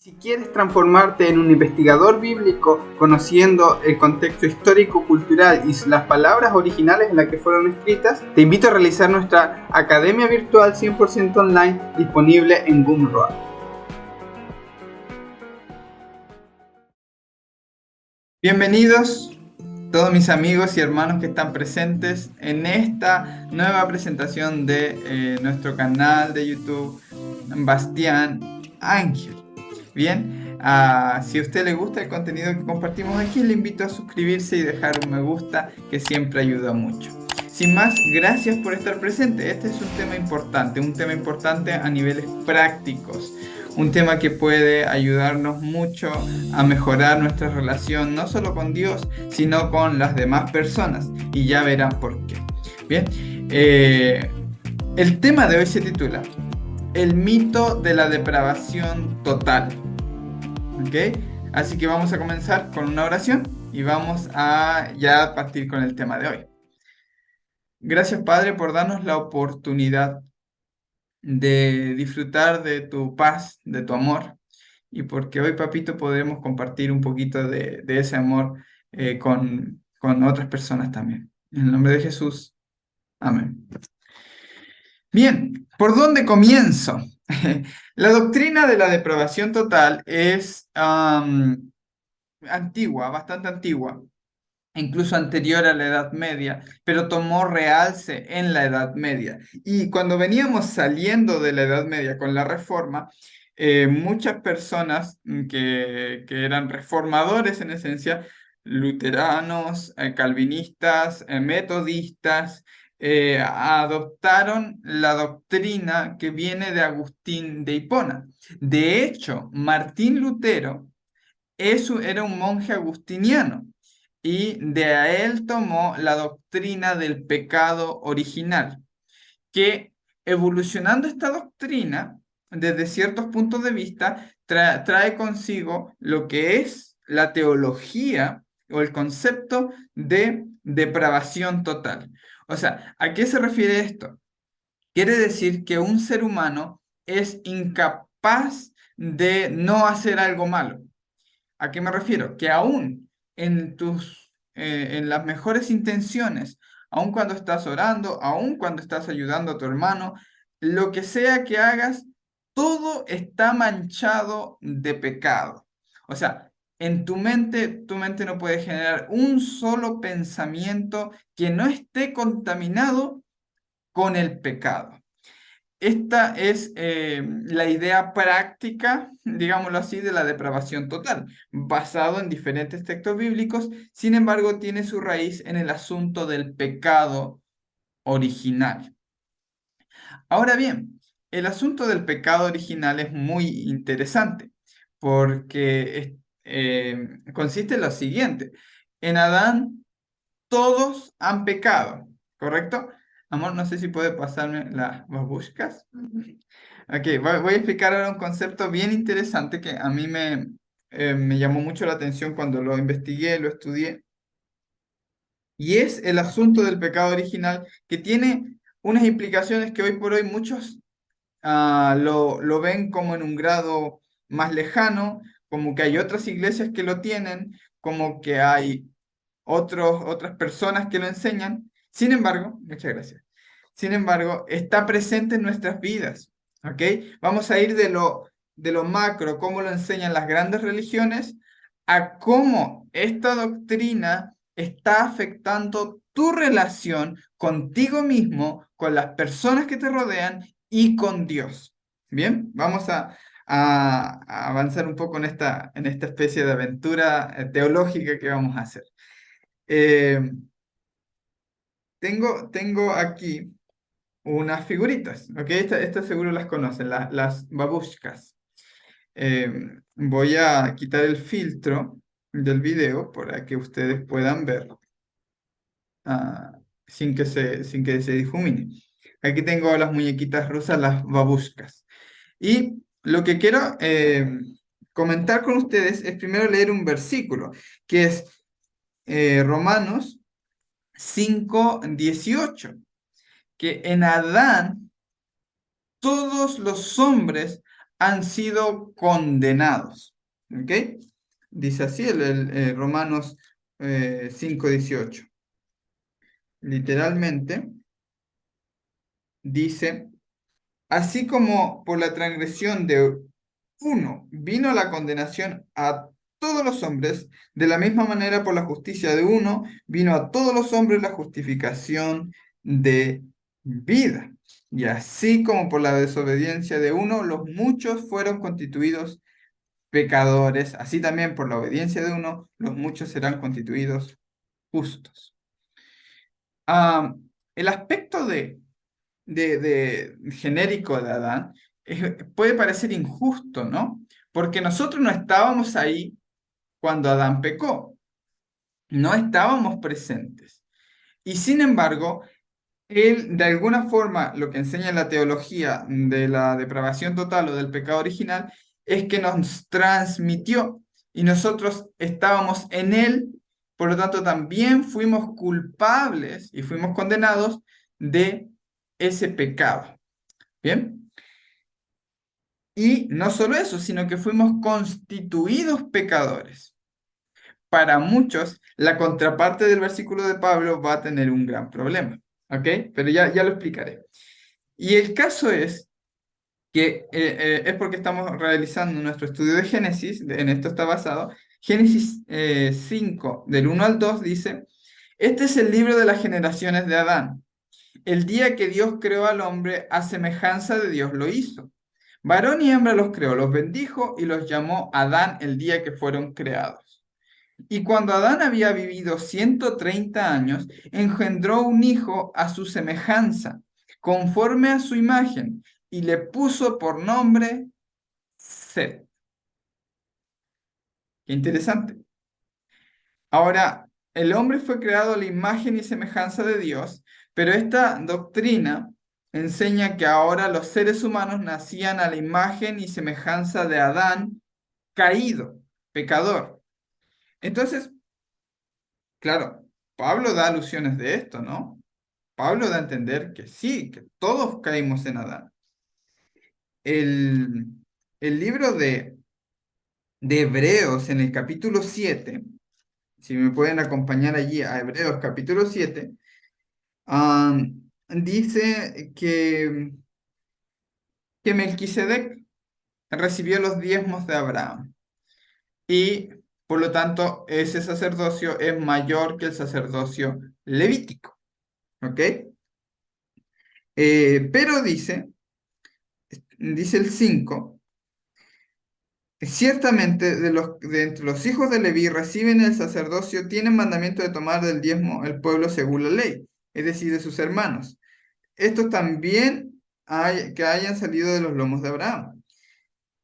Si quieres transformarte en un investigador bíblico, conociendo el contexto histórico-cultural y las palabras originales en las que fueron escritas, te invito a realizar nuestra academia virtual 100% online disponible en Gumroad. Bienvenidos todos mis amigos y hermanos que están presentes en esta nueva presentación de nuestro canal de YouTube Bastián Ángel. Bien, si a usted le gusta el contenido que compartimos aquí, le invito a suscribirse y dejar un me gusta, que siempre ayuda mucho. Sin más, gracias por estar presente. Este es un tema importante a niveles prácticos. Un tema que puede ayudarnos mucho a mejorar nuestra relación, no solo con Dios, sino con las demás personas. Y ya verán por qué. Bien, el tema de hoy se titula El mito de la depravación total. ¿Ok? Así que vamos a comenzar con una oración y vamos a ya partir con el tema de hoy. Gracias, Padre, por darnos la oportunidad de disfrutar de tu paz, de tu amor, y porque hoy, Papito, podremos compartir un poquito de ese amor con otras personas también. En el nombre de Jesús. Amén. Bien, ¿por dónde comienzo? La doctrina de la depravación total es antigua, bastante antigua, incluso anterior a la Edad Media, pero tomó realce en la Edad Media. Y cuando veníamos saliendo de la Edad Media con la Reforma, muchas personas que eran reformadores en esencia, luteranos, calvinistas, metodistas, adoptaron la doctrina que viene de Agustín de Hipona. De hecho, Martín Lutero era un monje agustiniano y de él tomó la doctrina del pecado original, que evolucionando esta doctrina desde ciertos puntos de vista trae consigo lo que es la teología o el concepto de depravación total. O sea, ¿a qué se refiere esto? Quiere decir que un ser humano es incapaz de no hacer algo malo. ¿A qué me refiero? Que aún en las mejores intenciones, aún cuando estás orando, aún cuando estás ayudando a tu hermano, lo que sea que hagas, todo está manchado de pecado. O sea, en tu mente no puede generar un solo pensamiento que no esté contaminado con el pecado. Esta es la idea práctica, digámoslo así, de la depravación total, basado en diferentes textos bíblicos. Sin embargo, tiene su raíz en el asunto del pecado original. Ahora bien, el asunto del pecado original es muy interesante porque consiste en lo siguiente. En Adán todos han pecado, ¿correcto? Amor, no sé si puede pasarme las babushkas. Ok, voy a explicar ahora un concepto bien interesante que a mí me llamó mucho la atención cuando lo investigué, lo estudié, y es el asunto del pecado original que tiene unas implicaciones que hoy por hoy muchos lo ven como en un grado más lejano, como que hay otras iglesias que lo tienen, como que hay otras personas que lo enseñan. Sin embargo, muchas gracias. Sin embargo, está presente en nuestras vidas. ¿Ok? Vamos a ir de lo macro, cómo lo enseñan las grandes religiones, a cómo esta doctrina está afectando tu relación contigo mismo, con las personas que te rodean y con Dios. Bien, vamos a avanzar un poco en esta especie de aventura teológica que vamos a hacer. Eh, tengo aquí unas figuritas, ¿ok? Estas seguro las conocen, las babushkas. Voy a quitar el filtro del video para que ustedes puedan ver ah, sin que se difumine. Aquí tengo las muñequitas rusas, las babushkas. Y lo que quiero comentar con ustedes es primero leer un versículo, que es Romanos 5:18, que en Adán todos los hombres han sido condenados. ¿Ok? Dice así Romanos 5:18. Literalmente dice, así como por la transgresión de uno vino la condenación a todos los hombres, de la misma manera por la justicia de uno vino a todos los hombres la justificación de vida. Y así como por la desobediencia de uno, los muchos fueron constituidos pecadores, así también por la obediencia de uno, los muchos serán constituidos justos. Ah, el aspecto de genérico de Adán puede parecer injusto, ¿no? Porque nosotros no estábamos ahí cuando Adán pecó, no estábamos presentes. Y sin embargo, él, de alguna forma, lo que enseña la teología de la depravación total o del pecado original, es que nos transmitió y nosotros estábamos en él, por lo tanto también fuimos culpables y fuimos condenados de ese pecado. ¿Bien? Y no solo eso, sino que fuimos constituidos pecadores. Para muchos, la contraparte del versículo de Pablo va a tener un gran problema. ¿Ok? Pero ya lo explicaré. Y el caso es que es porque estamos realizando nuestro estudio de Génesis, en esto está basado. Génesis 5, del 1 al 2 dice, este es el libro de las generaciones de Adán. El día que Dios creó al hombre, a semejanza de Dios lo hizo. Varón y hembra los creó, los bendijo y los llamó Adán el día que fueron creados. Y cuando Adán había vivido 130 años, engendró un hijo a su semejanza, conforme a su imagen, y le puso por nombre Set. Qué interesante. Ahora, el hombre fue creado a la imagen y semejanza de Dios, pero esta doctrina enseña que ahora los seres humanos nacían a la imagen y semejanza de Adán caído, pecador. Entonces, claro, Pablo da alusiones de esto, ¿no? Pablo da a entender que sí, que todos caímos en Adán. El, el libro de Hebreos en el capítulo 7, si me pueden acompañar allí a Hebreos capítulo 7, dice que Melquisedec recibió los diezmos de Abraham y por lo tanto ese sacerdocio es mayor que el sacerdocio levítico, ¿ok? Pero dice el 5, ciertamente de entre los hijos de Leví reciben el sacerdocio, tienen mandamiento de tomar del diezmo el pueblo según la ley, es decir, de sus hermanos. Estos también que hayan salido de los lomos de Abraham.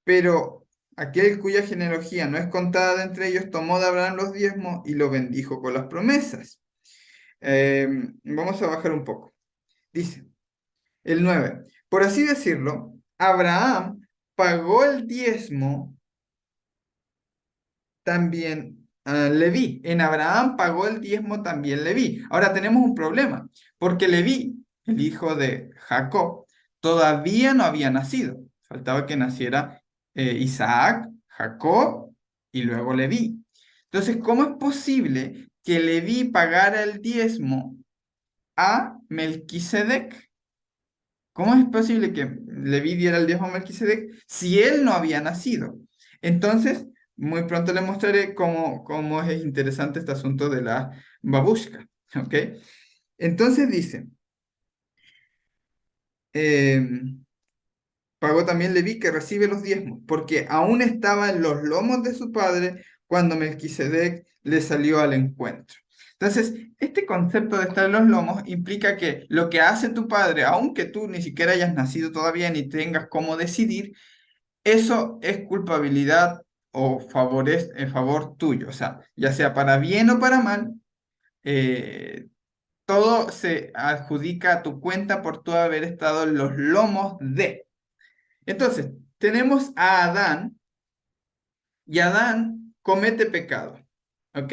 Pero aquel cuya genealogía no es contada de entre ellos, tomó de Abraham los diezmos y lo bendijo con las promesas. Vamos a bajar un poco. Dice, el 9. Por así decirlo, Abraham pagó el diezmo también a Leví. En Abraham pagó el diezmo también Leví. Ahora tenemos un problema, porque Leví, el hijo de Jacob, todavía no había nacido. Faltaba que naciera Isaac, Jacob y luego Leví. Entonces, ¿cómo es posible que Leví pagara el diezmo a Melquisedec? ¿Cómo es posible que Leví diera el diezmo a Melquisedec si él no había nacido? Entonces, muy pronto le mostraré cómo es interesante este asunto de la babushka. ¿Ok? Entonces dice, em, pagó también Leví que recibe los diezmos, porque aún estaba en los lomos de su padre cuando Melquisedec le salió al encuentro. Entonces, este concepto de estar en los lomos implica que lo que hace tu padre, aunque tú ni siquiera hayas nacido todavía ni tengas cómo decidir, eso es culpabilidad o en favor tuyo. O sea, ya sea para bien o para mal, eh, todo se adjudica a tu cuenta por tú haber estado en los lomos de. Entonces, tenemos a Adán y Adán comete pecado, ¿ok?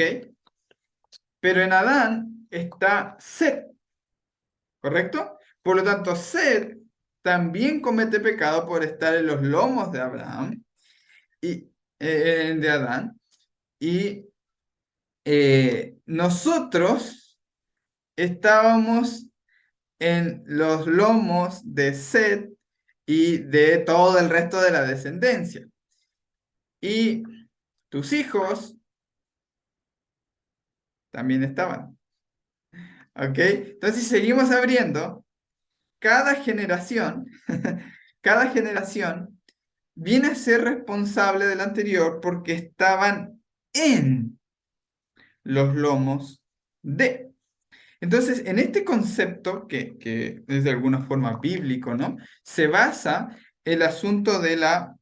Pero en Adán está Set, ¿correcto? Por lo tanto, Set también comete pecado por estar en los lomos de Abraham y de Adán. Y nosotros estábamos en los lomos de Set y de todo el resto de la descendencia. Y tus hijos también estaban. ¿Ok? Entonces, si seguimos abriendo, cada generación, cada generación viene a ser responsable del anterior porque estaban en los lomos de. Entonces, en este concepto, que es de alguna forma bíblico, ¿no? Se basa el asunto de la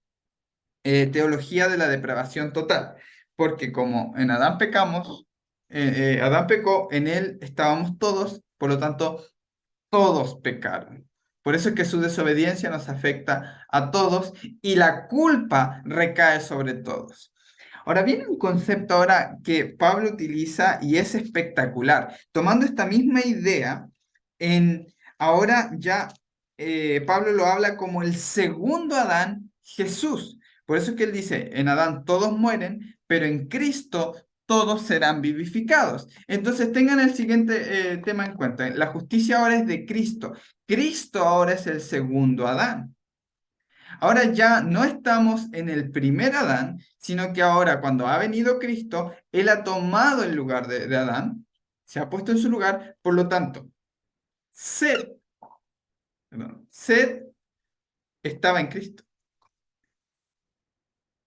teología de la depravación total, porque como en Adán pecamos, Adán pecó, en él estábamos todos, por lo tanto, todos pecaron. Por eso es que su desobediencia nos afecta a todos y la culpa recae sobre todos. Ahora viene un concepto ahora que Pablo utiliza y es espectacular. Tomando esta misma idea, ahora ya Pablo lo habla como el segundo Adán, Jesús. Por eso es que él dice, en Adán todos mueren, pero en Cristo todos serán vivificados. Entonces tengan el siguiente tema en cuenta. La justicia ahora es de Cristo. Cristo ahora es el segundo Adán. Ahora ya no estamos en el primer Adán, sino que ahora cuando ha venido Cristo, Él ha tomado el lugar de Adán, se ha puesto en su lugar, por lo tanto, Seth, Seth estaba en Cristo.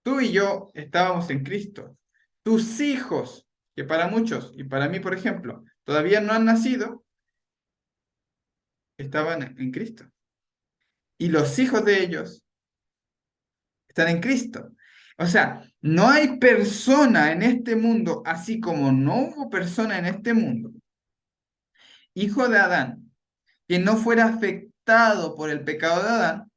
Tú y yo estábamos en Cristo. Tus hijos, que para muchos, y para mí, por ejemplo, todavía no han nacido, estaban en Cristo. Y los hijos de ellos están en Cristo. O sea, no hay persona en este mundo, así como no hubo persona en este mundo, hijo de Adán, que no fuera afectado por el pecado de Adán,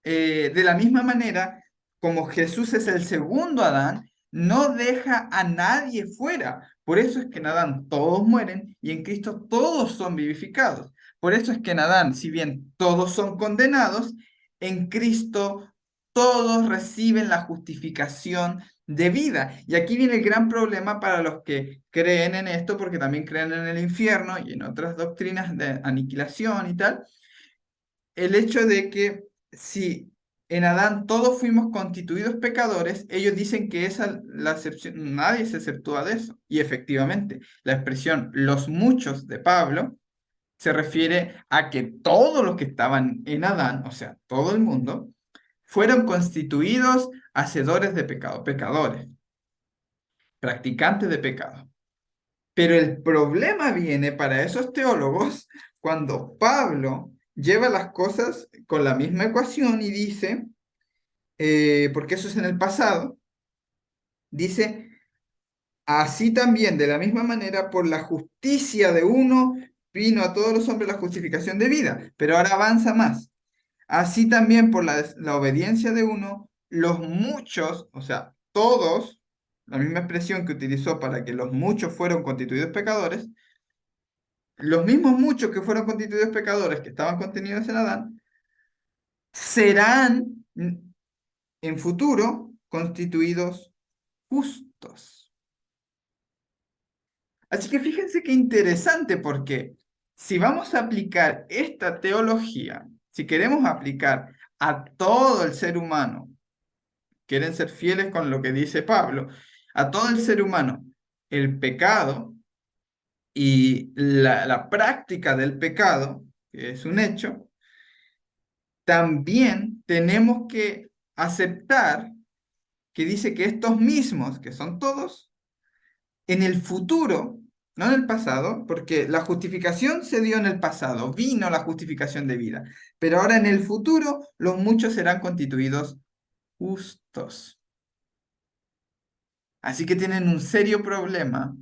de la misma manera, como Jesús es el segundo Adán, no deja a nadie fuera. Por eso es que en Adán todos mueren y en Cristo todos son vivificados. Por eso es que en Adán, si bien todos son condenados, en Cristo todos reciben la justificación de vida. Y aquí viene el gran problema para los que creen en esto, porque también creen en el infierno y en otras doctrinas de aniquilación y tal, el hecho de que si en Adán todos fuimos constituidos pecadores, ellos dicen que esa la excepción, nadie se exceptúa de eso. Y efectivamente, la expresión los muchos de Pablo se refiere a que todos los que estaban en Adán, o sea, todo el mundo, fueron constituidos hacedores de pecado, pecadores, practicantes de pecado. Pero el problema viene para esos teólogos cuando Pablo lleva las cosas con la misma ecuación y dice, porque eso es en el pasado, dice, así también de la misma manera por la justicia de uno vino a todos los hombres la justificación de vida, pero ahora avanza más. Así también por la obediencia de uno, los muchos, o sea, todos, la misma expresión que utilizó para que los muchos fueron constituidos pecadores, los mismos muchos que fueron constituidos pecadores, que estaban contenidos en Adán, serán en futuro constituidos justos. Así que fíjense qué interesante, porque si vamos a aplicar esta teología, si queremos aplicar a todo el ser humano, quieren ser fieles con lo que dice Pablo, a todo el ser humano, el pecado y la práctica del pecado, que es un hecho, también tenemos que aceptar que dice que estos mismos, que son todos, en el futuro, no en el pasado, porque la justificación se dio en el pasado, vino la justificación de vida, pero ahora en el futuro los muchos serán constituidos justos. Así que tienen un serio problema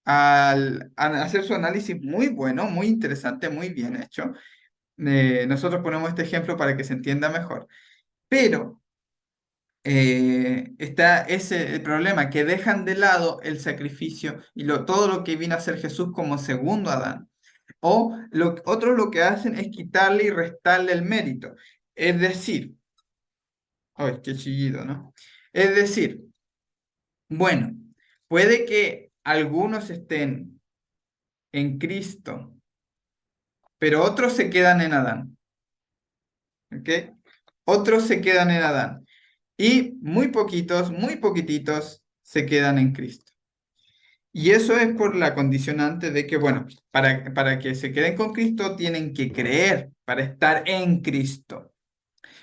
al hacer su análisis muy bueno, muy interesante, muy bien hecho. Nosotros ponemos este ejemplo para que se entienda mejor. Pero está ese el problema, que dejan de lado el sacrificio y todo lo que vino a hacer Jesús como segundo Adán. O otros lo que hacen es quitarle y restarle el mérito. Es decir, ¡ay, qué chillido!, ¿no? Es decir, bueno, puede que algunos estén en Cristo, pero otros se quedan en Adán, ¿ok? Otros se quedan en Adán. Y muy poquitos, muy poquititos se quedan en Cristo. Y eso es por la condicionante de que, bueno, para que se queden con Cristo tienen que creer para estar en Cristo.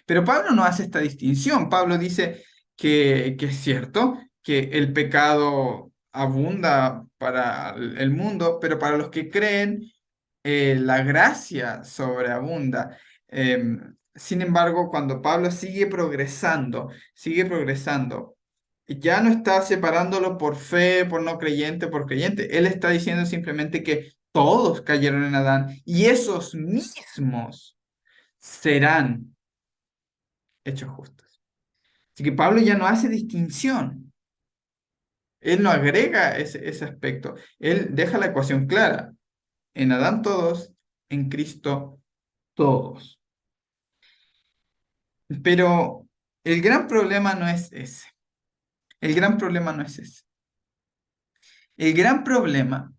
Pero Pablo no hace esta distinción. Pablo dice que es cierto que el pecado abunda para el mundo, pero para los que creen, la gracia sobreabunda. Sin embargo, cuando Pablo sigue progresando, ya no está separándolo por fe, por no creyente, por creyente. Él está diciendo simplemente que todos cayeron en Adán y esos mismos serán hechos justos. Así que Pablo ya no hace distinción. Él no agrega ese aspecto. Él deja la ecuación clara. En Adán todos, en Cristo todos. Pero el gran problema no es ese. El gran problema no es ese. El gran problema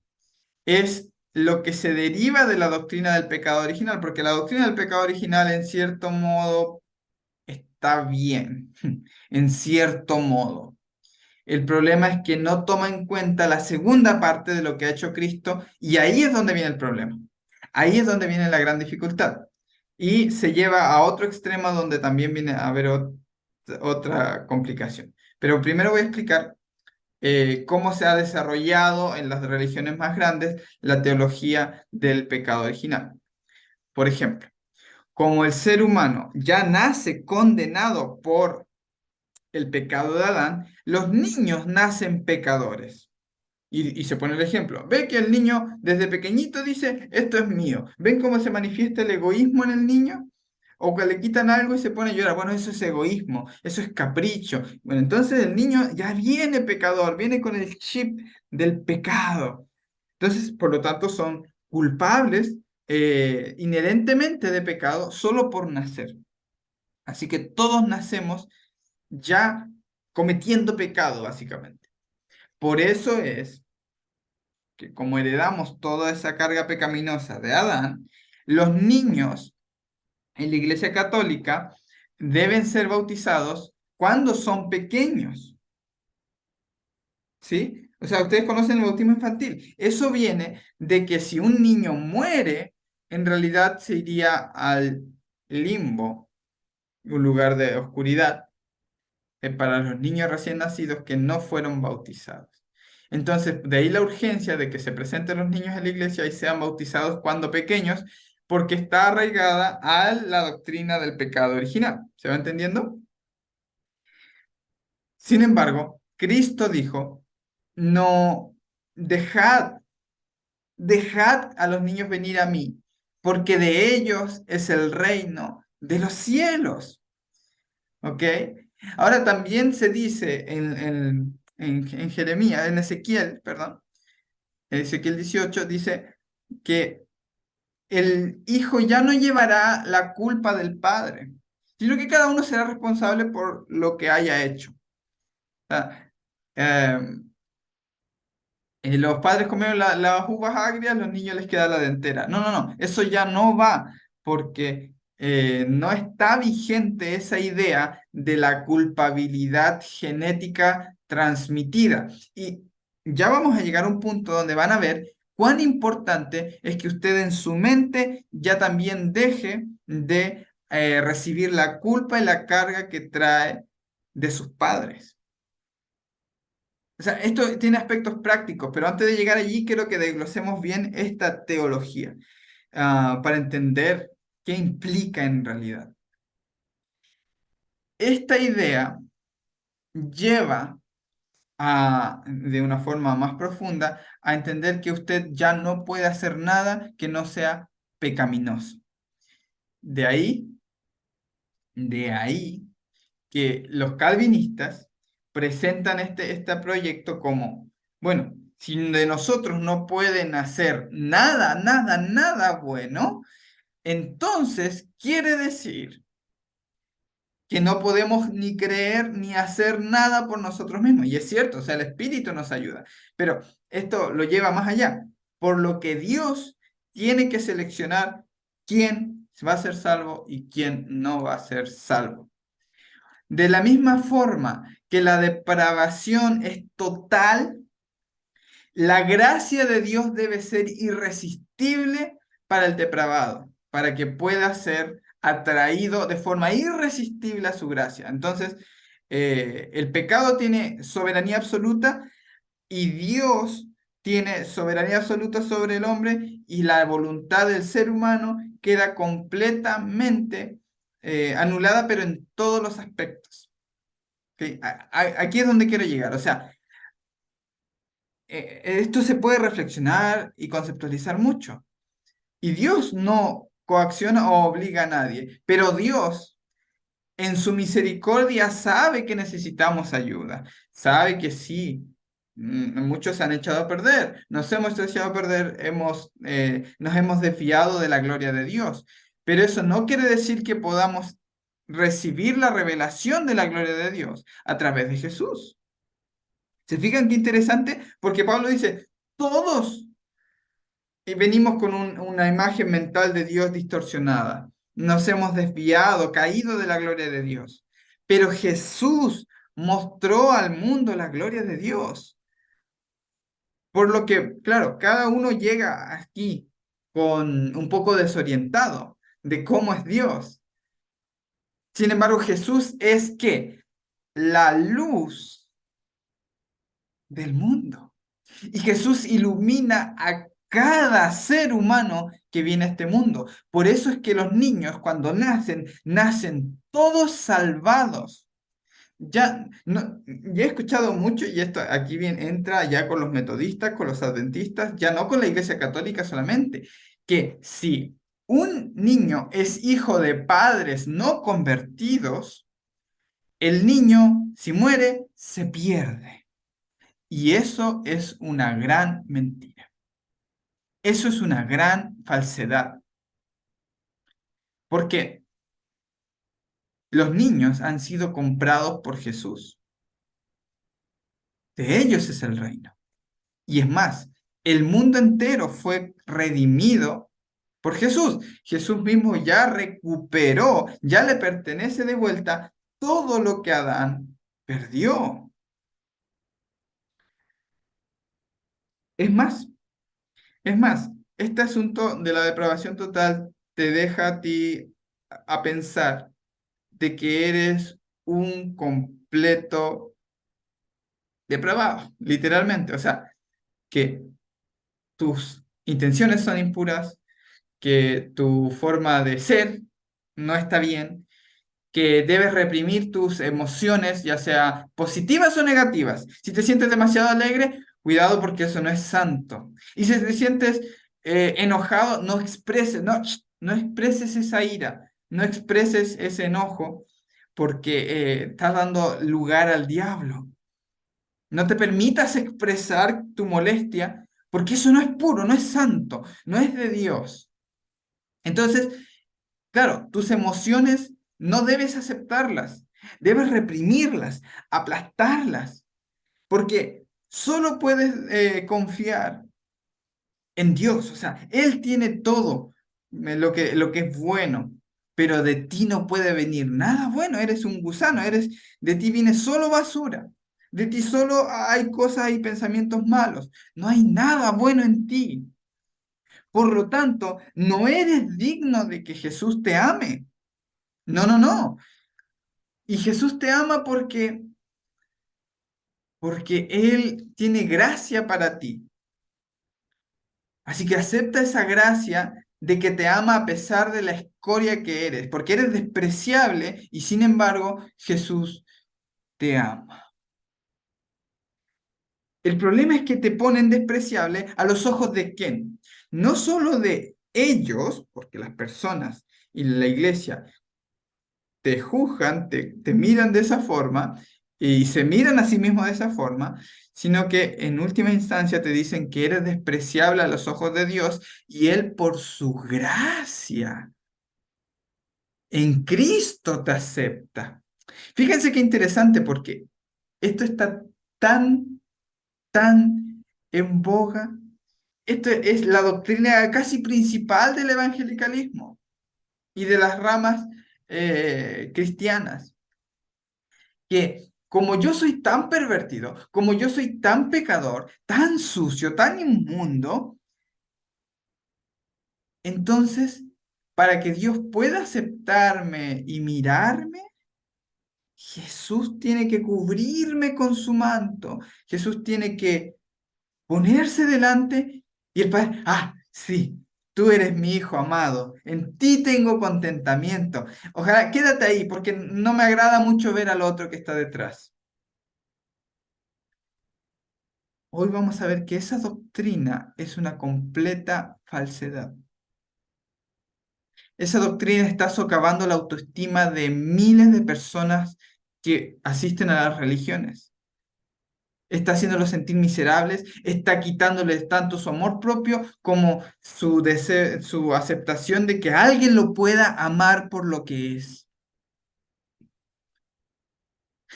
es lo que se deriva de la doctrina del pecado original, porque la doctrina del pecado original en cierto modo está bien, en cierto modo. El problema es que no toma en cuenta la segunda parte de lo que ha hecho Cristo y ahí es donde viene el problema. Ahí es donde viene la gran dificultad. Y se lleva a otro extremo donde también viene a haber otra complicación. Pero primero voy a explicar cómo se ha desarrollado en las religiones más grandes la teología del pecado original. Por ejemplo, como el ser humano ya nace condenado por el pecado de Adán, los niños nacen pecadores. Y se pone el ejemplo. Ve que el niño desde pequeñito dice, esto es mío. ¿Ven cómo se manifiesta el egoísmo en el niño? O que le quitan algo y se pone a llorar. Bueno, eso es egoísmo, eso es capricho. Bueno, entonces el niño ya viene pecador, viene con el chip del pecado. Entonces, por lo tanto, son culpables inherentemente de pecado solo por nacer. Así que todos nacemos ya cometiendo pecado, básicamente. Por eso es que como heredamos toda esa carga pecaminosa de Adán, los niños en la Iglesia Católica deben ser bautizados cuando son pequeños, ¿sí? O sea, ustedes conocen el bautismo infantil. Eso viene de que si un niño muere, en realidad se iría al limbo, un lugar de oscuridad, para los niños recién nacidos que no fueron bautizados. Entonces, de ahí la urgencia de que se presenten los niños en la iglesia y sean bautizados cuando pequeños, porque está arraigada a la doctrina del pecado original. ¿Se va entendiendo? Sin embargo, Cristo dijo, no, dejad a los niños venir a mí, porque de ellos es el reino de los cielos. ¿Ok? Ahora también se dice en Jeremías, en Ezequiel, perdón, en Ezequiel 18, dice que el hijo ya no llevará la culpa del padre, sino que cada uno será responsable por lo que haya hecho. O sea, los padres comieron las uvas agrias, los niños les queda la dentera. No, no, no, eso ya no va, porque no está vigente esa idea de la culpabilidad genética transmitida. Y ya vamos a llegar a un punto donde van a ver cuán importante es que usted en su mente ya también deje de recibir la culpa y la carga que trae de sus padres. O sea, esto tiene aspectos prácticos, pero antes de llegar allí quiero que desglosemos bien esta teología, para entender qué implica en realidad. Esta idea lleva de una forma más profunda a entender que usted ya no puede hacer nada que no sea pecaminoso. De ahí, de ahí que los calvinistas presentan este proyecto como, bueno, si de nosotros no pueden hacer nada, nada, nada bueno, entonces quiere decir que no podemos ni creer ni hacer nada por nosotros mismos. Y es cierto, o sea, el Espíritu nos ayuda. Pero esto lo lleva más allá. Por lo que Dios tiene que seleccionar quién va a ser salvo y quién no va a ser salvo. De la misma forma que la depravación es total, la gracia de Dios debe ser irresistible para el depravado, para que pueda ser atraído de forma irresistible a su gracia. Entonces, el pecado tiene soberanía absoluta y Dios tiene soberanía absoluta sobre el hombre y la voluntad del ser humano queda completamente anulada, pero en todos los aspectos. ¿Ok? Aquí es donde quiero llegar. O sea, esto se puede reflexionar y conceptualizar mucho. Y Dios no coacciona o obliga a nadie, pero Dios en su misericordia sabe que necesitamos ayuda, sabe que sí. Muchos se han echado a perder, nos hemos echado a perder, nos hemos desviado de la gloria de Dios, pero eso no quiere decir que podamos recibir la revelación de la gloria de Dios a través de Jesús. ¿Se fijan qué interesante? Porque Pablo dice, todos venimos con una imagen mental de Dios distorsionada. Nos hemos desviado, caído de la gloria de Dios. Pero Jesús mostró al mundo la gloria de Dios. Por lo que, claro, cada uno llega aquí con un poco desorientado de cómo es Dios. Sin embargo, Jesús es que la luz del mundo. Y Jesús ilumina a cada ser humano que viene a este mundo. Por eso es que los niños cuando nacen, nacen todos salvados. Ya, no, ya he escuchado mucho, y esto aquí bien entra ya con los metodistas, con los adventistas, ya no con la Iglesia Católica solamente, que si un niño es hijo de padres no convertidos, el niño, si muere, se pierde. Y eso es una gran mentira. Eso es una gran falsedad. Porque los niños han sido comprados por Jesús. De ellos es el reino. Y es más, el mundo entero fue redimido por Jesús. Jesús mismo ya recuperó, ya le pertenece de vuelta todo lo que Adán perdió. Es más, es más, este asunto de la depravación total te deja a ti a pensar de que eres un completo depravado, literalmente. O sea, que tus intenciones son impuras, que tu forma de ser no está bien, que debes reprimir tus emociones, ya sea positivas o negativas. Si te sientes demasiado alegre, cuidado porque eso no es santo. Y si te sientes enojado, no expreses esa ira, no expreses ese enojo, porque estás dando lugar al diablo. No te permitas expresar tu molestia, porque eso no es puro, no es santo, no es de Dios. Entonces, claro, tus emociones no debes aceptarlas, debes reprimirlas, aplastarlas, porque solo puedes confiar en Dios. O sea, Él tiene todo lo que es bueno, pero de ti no puede venir nada bueno. Eres un gusano, de ti viene solo basura. De ti solo hay cosas y pensamientos malos. No hay nada bueno en ti. Por lo tanto, no eres digno de que Jesús te ame. No, no, no. Y Jesús te ama porque Él tiene gracia para ti. Así que acepta esa gracia de que te ama a pesar de la escoria que eres, porque eres despreciable y sin embargo Jesús te ama. El problema es que te ponen despreciable a los ojos de quién. No solo de ellos, porque las personas y la iglesia te juzgan, te miran de esa forma, y se miran a sí mismos de esa forma, sino que en última instancia te dicen que eres despreciable a los ojos de Dios y Él por su gracia en Cristo te acepta. Fíjense qué interesante porque esto está tan, tan en boga. Esto es la doctrina casi principal del evangelicalismo y de las ramas cristianas, que como yo soy tan pervertido, como yo soy tan pecador, tan sucio, tan inmundo, entonces, para que Dios pueda aceptarme y mirarme, Jesús tiene que cubrirme con su manto. Jesús tiene que ponerse delante y el Padre, sí, tú eres mi hijo amado, en ti tengo contentamiento. Ojalá, quédate ahí, porque no me agrada mucho ver al otro que está detrás. Hoy vamos a ver que esa doctrina es una completa falsedad. Esa doctrina está socavando la autoestima de miles de personas que asisten a las religiones. Está haciéndolos sentir miserables, está quitándoles tanto su amor propio como su aceptación de que alguien lo pueda amar por lo que es.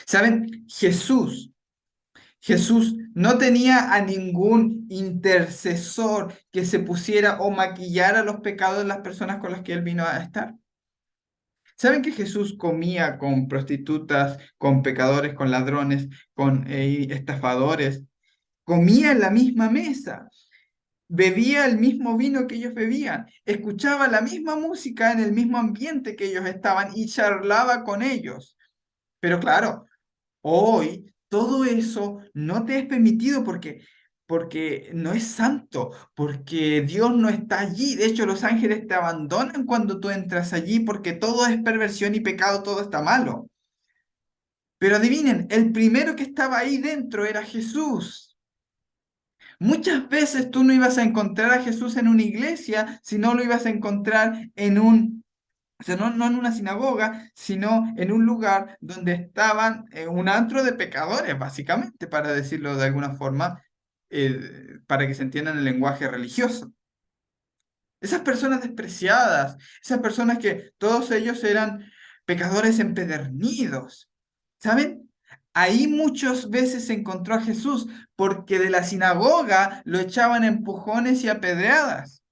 ¿Saben? Jesús no tenía a ningún intercesor que se pusiera o maquillara los pecados de las personas con las que él vino a estar. ¿Saben que Jesús comía con prostitutas, con pecadores, con ladrones, con estafadores? Comía en la misma mesa, bebía el mismo vino que ellos bebían, escuchaba la misma música en el mismo ambiente que ellos estaban y charlaba con ellos. Pero claro, hoy todo eso no te es permitido porque no es santo, porque Dios no está allí. De hecho, los ángeles te abandonan cuando tú entras allí porque todo es perversión y pecado, todo está malo. Pero adivinen, el primero que estaba ahí dentro era Jesús. Muchas veces tú no ibas a encontrar a Jesús en una iglesia, sino lo ibas a encontrar en o sea, no en una sinagoga, sino en un lugar donde estaban un antro de pecadores, básicamente, para decirlo de alguna forma, para que se entienda en el lenguaje religioso. Esas personas despreciadas, esas personas que todos ellos eran pecadores empedernidos, ¿saben? Ahí muchas veces se encontró a Jesús, porque de la sinagoga lo echaban a empujones y a pedradas,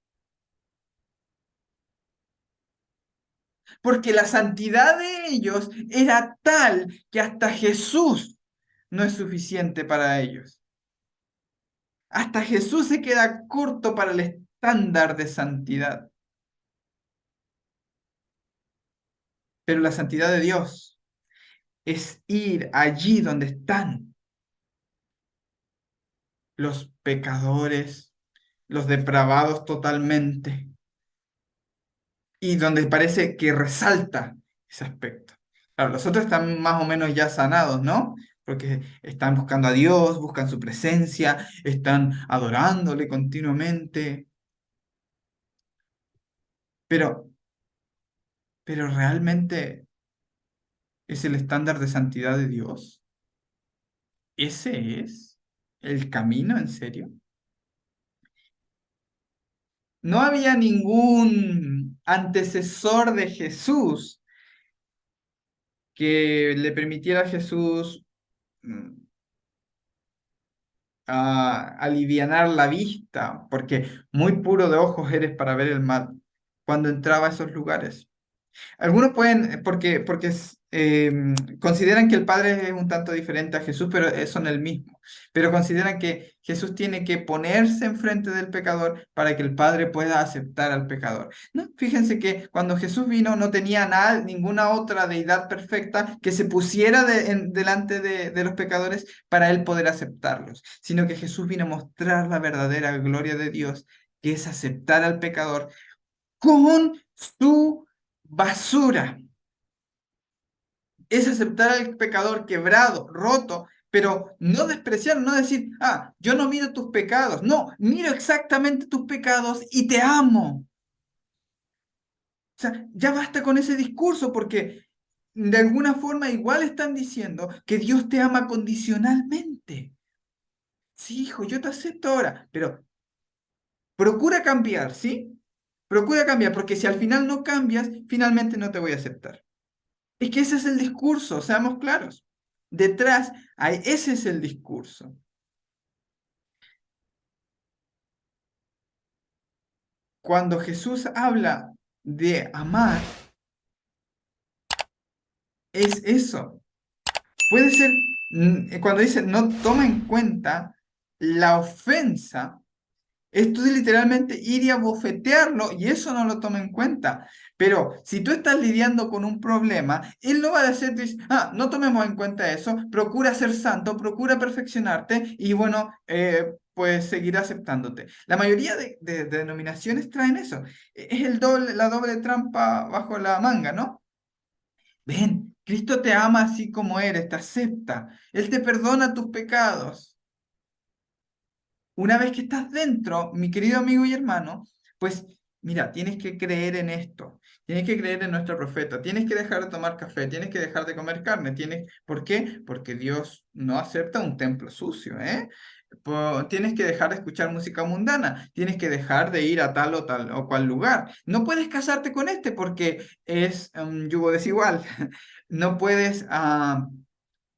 porque la santidad de ellos era tal que hasta Jesús no es suficiente para ellos. Hasta Jesús se queda corto para el estándar de santidad. Pero la santidad de Dios es ir allí donde están los pecadores, los depravados totalmente, y donde parece que resalta ese aspecto. Claro, los otros están más o menos ya sanados, ¿no? Porque están buscando a Dios, buscan su presencia, están adorándole continuamente, pero, pero realmente es el estándar de santidad de Dios. ¿Ese es el camino, en serio? No había ningún antecesor de Jesús que le permitiera a Jesús mm, a alivianar la vista, porque muy puro de ojos eres para ver el mal cuando entraba a esos lugares. Algunos pueden, consideran que el Padre es un tanto diferente a Jesús, pero son el mismo. Pero consideran que Jesús tiene que ponerse enfrente del pecador para que el Padre pueda aceptar al pecador. No, fíjense que cuando Jesús vino no tenía nada, ninguna otra deidad perfecta que se pusiera delante de los pecadores para él poder aceptarlos, sino que Jesús vino a mostrar la verdadera gloria de Dios, que es aceptar al pecador con su basura. Es aceptar al pecador quebrado, roto, pero no despreciar, no decir, yo no miro tus pecados. No, miro exactamente tus pecados y te amo. O sea, ya basta con ese discurso porque de alguna forma igual están diciendo que Dios te ama condicionalmente. Sí, hijo, yo te acepto ahora, pero procura cambiar, ¿sí? Procura cambiar, porque si al final no cambias, finalmente no te voy a aceptar. Es que ese es el discurso, seamos claros. Detrás, ese es el discurso. Cuando Jesús habla de amar, es eso. Puede ser, cuando dice no toma en cuenta la ofensa, esto es literalmente ir y abofetearlo y eso no lo toma en cuenta. Pero si tú estás lidiando con un problema, él no va a decir, no tomemos en cuenta eso, procura ser santo, procura perfeccionarte y bueno, pues seguirá aceptándote. La mayoría de denominaciones traen eso. Es la doble trampa bajo la manga, ¿no? Ven, Cristo te ama así como eres, te acepta. Él te perdona tus pecados. Una vez que estás dentro, mi querido amigo y hermano, pues mira, tienes que creer en esto, tienes que creer en nuestro profeta, tienes que dejar de tomar café, tienes que dejar de comer carne, ¿por qué? Porque Dios no acepta un templo sucio, ¿eh? Tienes que dejar de escuchar música mundana, tienes que dejar de ir a tal o cual lugar. No puedes casarte con este porque es un yugo desigual. No puedes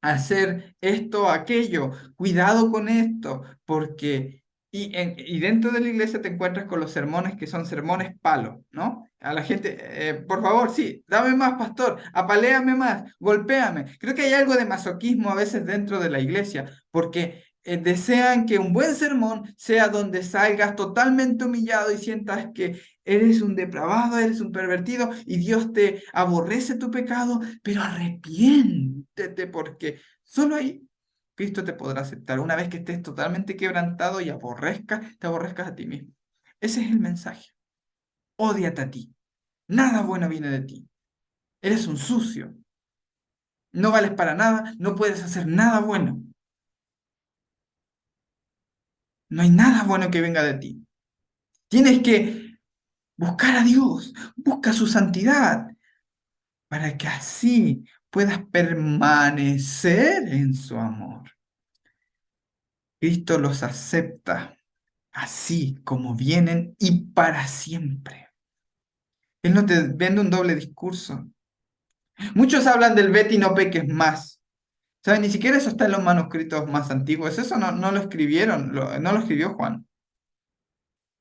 hacer esto, aquello, cuidado con esto, porque, y dentro de la iglesia te encuentras con los sermones que son sermones palo, ¿no? A la gente, por favor, sí, dame más, pastor, apaléame más, golpéame. Creo que hay algo de masoquismo a veces dentro de la iglesia, porque desean que un buen sermón sea donde salgas totalmente humillado y sientas que eres un depravado, eres un pervertido y Dios te aborrece tu pecado, pero arrepiéntete porque solo ahí Cristo te podrá aceptar. Una vez que estés totalmente quebrantado y te aborrezcas a ti mismo. Ese es el mensaje. Ódiate a ti. Nada bueno viene de ti. Eres un sucio. No vales para nada. No puedes hacer nada bueno. No hay nada bueno que venga de ti. Tienes que buscar a Dios. Busca su santidad para que así puedas permanecer en su amor. Cristo los acepta así como vienen y para siempre. Él no te vende un doble discurso. Muchos hablan del vete y no peques más. ¿Saben? Ni siquiera eso está en los manuscritos más antiguos. Eso no lo escribieron, no lo escribió Juan.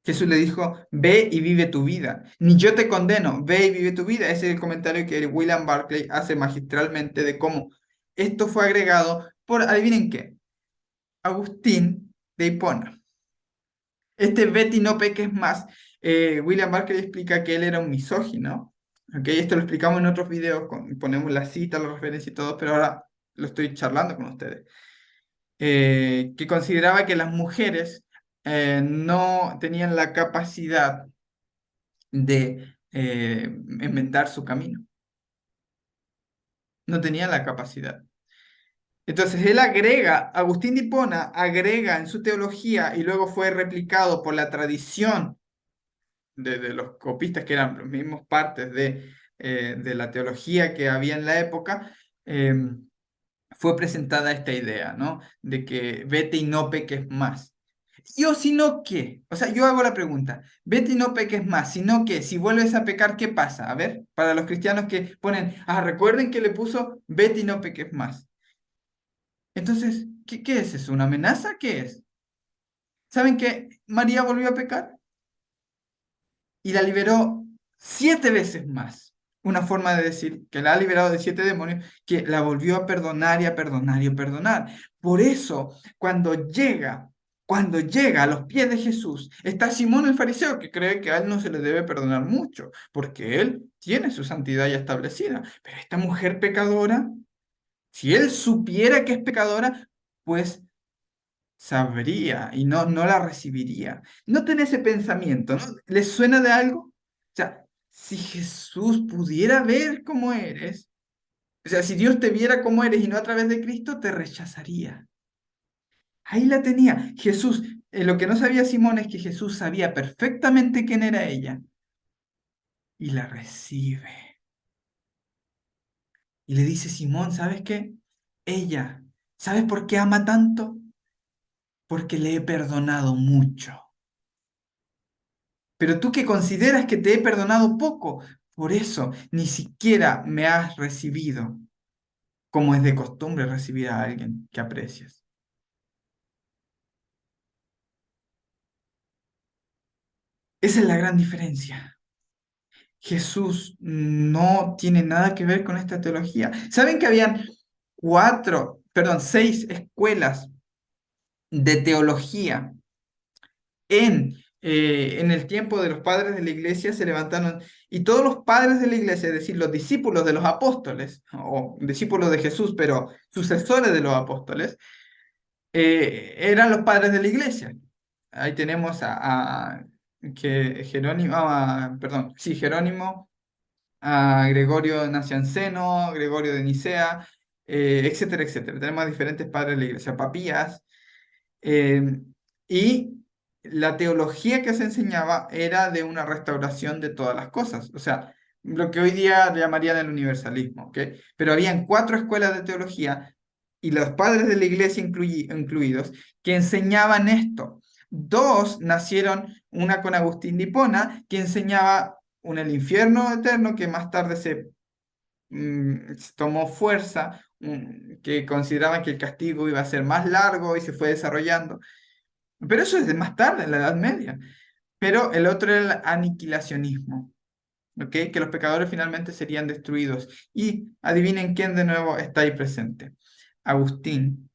Jesús le dijo, ve y vive tu vida. Ni yo te condeno, ve y vive tu vida. Ese es el comentario que William Barclay hace magistralmente de cómo esto fue agregado por, adivinen qué, Agustín de Hipona. Este Betty no peques más. William Barker explica que él era un misógino. ¿Ok? Esto lo explicamos en otros videos, ponemos la cita, la referencia y todo, pero ahora lo estoy charlando con ustedes. Que consideraba que las mujeres no tenían la capacidad de enmendar su camino. No tenían la capacidad. Entonces él agrega, Agustín de Hipona agrega en su teología y luego fue replicado por la tradición de los copistas, que eran los mismos partes de la teología que había en la época, fue presentada esta idea, ¿no? De que vete y no peques más. ¿Y o si no qué? O sea, yo hago la pregunta, vete y no peques más, si no qué, si vuelves a pecar, ¿qué pasa? A ver, para los cristianos que ponen, recuerden que le puso vete y no peques más. Entonces, ¿qué es eso? ¿Una amenaza? ¿Qué es? ¿Saben que María volvió a pecar? Y la liberó 7 veces más. Una forma de decir que la ha liberado de 7 demonios, que la volvió a perdonar y a perdonar y a perdonar. Por eso, cuando llega a los pies de Jesús, está Simón el fariseo, que cree que a él no se le debe perdonar mucho, porque él tiene su santidad ya establecida. Pero esta mujer pecadora, si él supiera que es pecadora, pues sabría y no la recibiría. No tiene ese pensamiento, ¿no? ¿Les suena de algo? O sea, si Jesús pudiera ver cómo eres, o sea, si Dios te viera cómo eres y no a través de Cristo, te rechazaría. Ahí la tenía. Jesús, lo que no sabía Simón es que Jesús sabía perfectamente quién era ella y la recibe. Y le dice, Simón, ¿sabes qué? Ella, ¿sabes por qué ama tanto? Porque le he perdonado mucho. Pero tú que consideras que te he perdonado poco, por eso ni siquiera me has recibido, como es de costumbre recibir a alguien que aprecias. Esa es la gran diferencia. Jesús no tiene nada que ver con esta teología. ¿Saben que habían seis escuelas de teología en el tiempo de los padres de la iglesia? Se levantaron y todos los padres de la iglesia, es decir, los discípulos de los apóstoles, o discípulos de Jesús, pero sucesores de los apóstoles, eran los padres de la iglesia. Ahí tenemos que Jerónimo, perdón, sí, Jerónimo, a Gregorio Nacianceno, Gregorio de Nicea, etcétera, etcétera. Tenemos diferentes padres de la iglesia, papías, eh, y la teología que se enseñaba era de una restauración de todas las cosas, o sea, lo que hoy día llamarían el universalismo, ¿ok? Pero habían cuatro escuelas de teología y los padres de la iglesia incluidos que enseñaban esto. Dos nacieron, una con Agustín de Hipona, que enseñaba el infierno eterno, que más tarde se tomó fuerza, que consideraban que el castigo iba a ser más largo y se fue desarrollando. Pero eso es de más tarde, en la Edad Media. Pero el otro era el aniquilacionismo, ¿ok? Que los pecadores finalmente serían destruidos. Y adivinen quién de nuevo está ahí presente. Agustín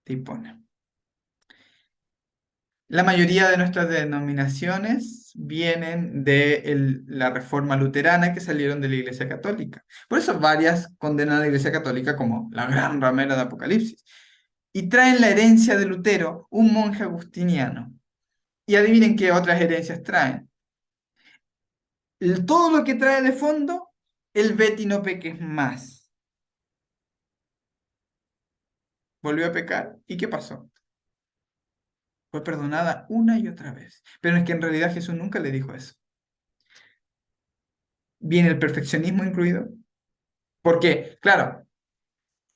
de Hipona. La mayoría de nuestras denominaciones vienen de la Reforma Luterana que salieron de la Iglesia Católica. Por eso varias condenan a la Iglesia Católica como la gran ramera de Apocalipsis. Y traen la herencia de Lutero, un monje agustiniano. Y adivinen qué otras herencias traen. Todo lo que trae de fondo, el Betty no peques más. Volvió a pecar. ¿Y qué pasó? Fue perdonada una y otra vez. Pero es que en realidad Jesús nunca le dijo eso. Viene el perfeccionismo incluido. Porque, claro,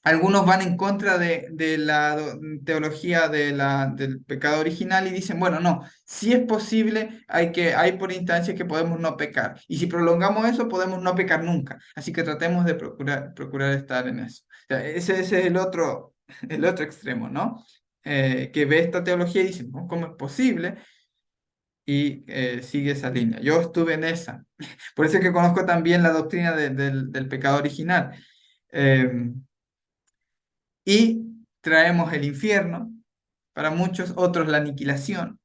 algunos van en contra de la teología del pecado original y dicen, bueno, no, si es posible, hay por instancias que podemos no pecar. Y si prolongamos eso, podemos no pecar nunca. Así que tratemos de procurar estar en eso. O sea, ese es el otro extremo, ¿no? Que ve esta teología y dice, "No, ¿cómo es posible?" Y sigue esa línea. Yo estuve en esa. Por eso es que conozco también la doctrina del pecado original. Y traemos el infierno, para muchos otros la aniquilación,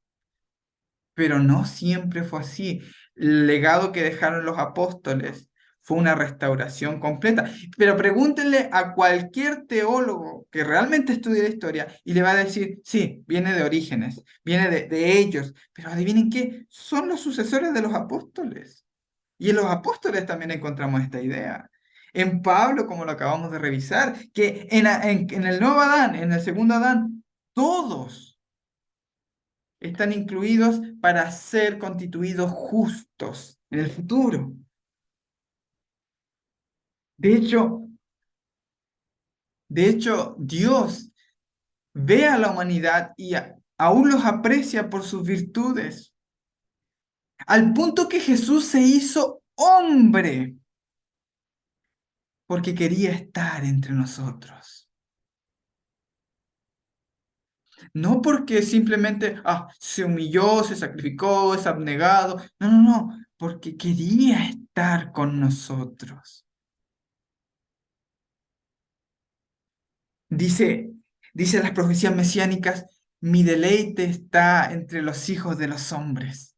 pero no siempre fue así. El legado que dejaron los apóstoles fue una restauración completa. Pero pregúntenle a cualquier teólogo que realmente estudie la historia y le va a decir, sí, viene de Orígenes, viene de ellos, pero adivinen qué, son los sucesores de los apóstoles. Y en los apóstoles también encontramos esta idea. En Pablo, como lo acabamos de revisar, que en el nuevo Adán, en el segundo Adán, todos están incluidos para ser constituidos justos en el futuro. De hecho, Dios ve a la humanidad y aún los aprecia por sus virtudes, al punto que Jesús se hizo hombre porque quería estar entre nosotros. No porque simplemente se humilló, se sacrificó, es abnegado. No, no, no, porque quería estar con nosotros. Dice, dice las profecías mesiánicas, mi deleite está entre los hijos de los hombres.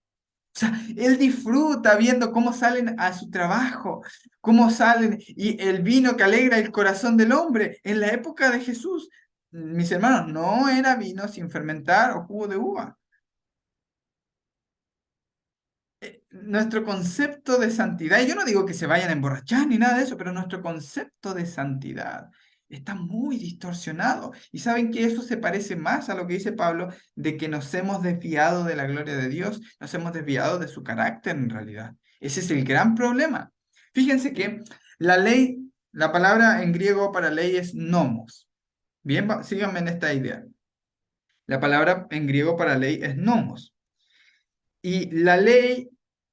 O sea, él disfruta viendo cómo salen a su trabajo, cómo salen y el vino que alegra el corazón del hombre. En la época de Jesús, mis hermanos, no era vino sin fermentar o jugo de uva. Nuestro concepto de santidad, y yo no digo que se vayan a emborrachar ni nada de eso, pero nuestro concepto de santidad está muy distorsionado. Y saben que eso se parece más a lo que dice Pablo, de que nos hemos desviado de la gloria de Dios, nos hemos desviado de su carácter en realidad. Ese es el gran problema. Fíjense que la ley La palabra en griego para ley es nomos. Bien, síganme en esta idea. La palabra en griego para ley es nomos. Y la ley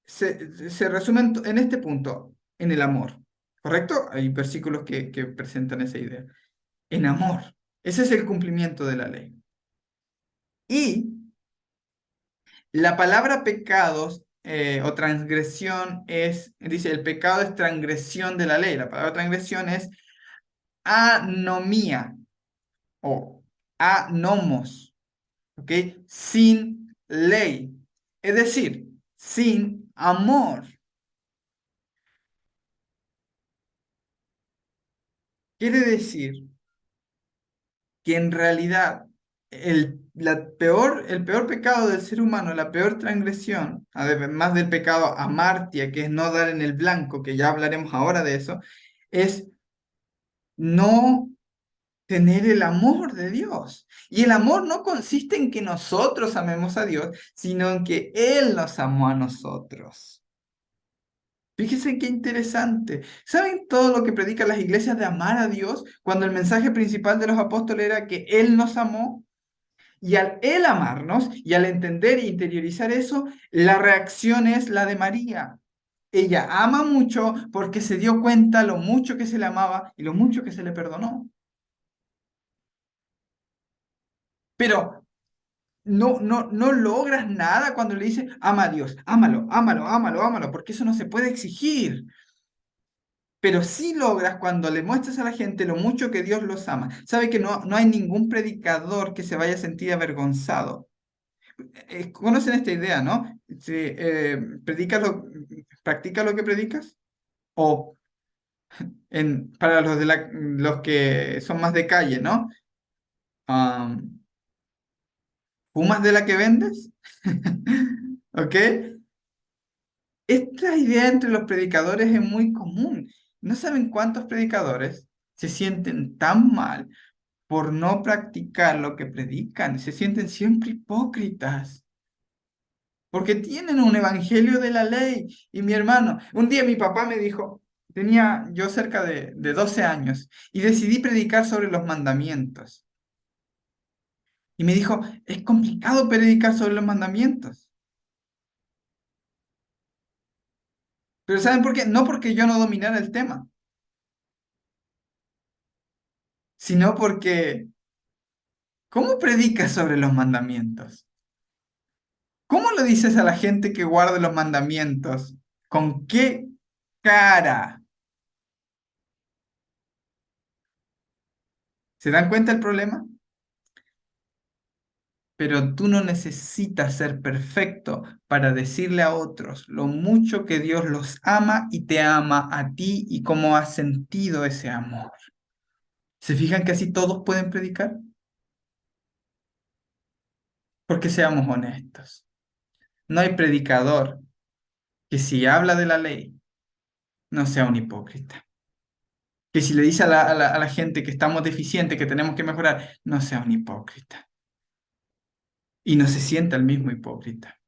se resume en este punto, en el amor. ¿Correcto? Hay versículos que presentan esa idea. En amor. Ese es el cumplimiento de la ley. Y la palabra pecados o transgresión dice, el pecado es transgresión de la ley. La palabra transgresión es anomía o anomos, ¿ok? Sin ley. Es decir, sin amor. Quiere decir que en realidad el peor pecado del ser humano, la peor transgresión, además del pecado amartia, que es no dar en el blanco, que ya hablaremos ahora de eso, es no tener el amor de Dios. Y el amor no consiste en que nosotros amemos a Dios, sino en que Él nos amó a nosotros. Fíjense qué interesante. ¿Saben todo lo que predican las iglesias de amar a Dios cuando el mensaje principal de los apóstoles era que Él nos amó? Y al Él amarnos y al entender e interiorizar eso, la reacción es la de María. Ella ama mucho porque se dio cuenta lo mucho que se le amaba y lo mucho que se le perdonó. Pero no logras nada cuando le dices, ama a Dios, ámalo, ámalo, ámalo, ámalo, porque eso no se puede exigir. Pero sí logras cuando le muestras a la gente lo mucho que Dios los ama. Sabe que no hay ningún predicador que se vaya a sentir avergonzado. ¿Conocen esta idea, no? Si, practica lo que predicas. O para los que son más de calle, ¿no? Am, ¿Fumas de la que vendes? ¿Ok? Esta idea entre los predicadores es muy común. ¿No saben cuántos predicadores se sienten tan mal por no practicar lo que predican? Se sienten siempre hipócritas, porque tienen un evangelio de la ley. Y mi hermano, un día mi papá me dijo, tenía yo cerca de 12 años, y decidí predicar sobre los mandamientos. Y me dijo, es complicado predicar sobre los mandamientos. Pero ¿saben por qué? No porque yo no dominara el tema, sino porque, ¿cómo predicas sobre los mandamientos? ¿Cómo le dices a la gente que guarde los mandamientos? ¿Con qué cara? ¿Se dan cuenta el problema? Pero tú no necesitas ser perfecto para decirle a otros lo mucho que Dios los ama y te ama a ti y cómo has sentido ese amor. ¿Se fijan que así todos pueden predicar? Porque seamos honestos. No hay predicador que si habla de la ley no sea un hipócrita. Que si le dice a la gente que estamos deficientes, que tenemos que mejorar, no sea un hipócrita. Y no se sienta el mismo hipócrita.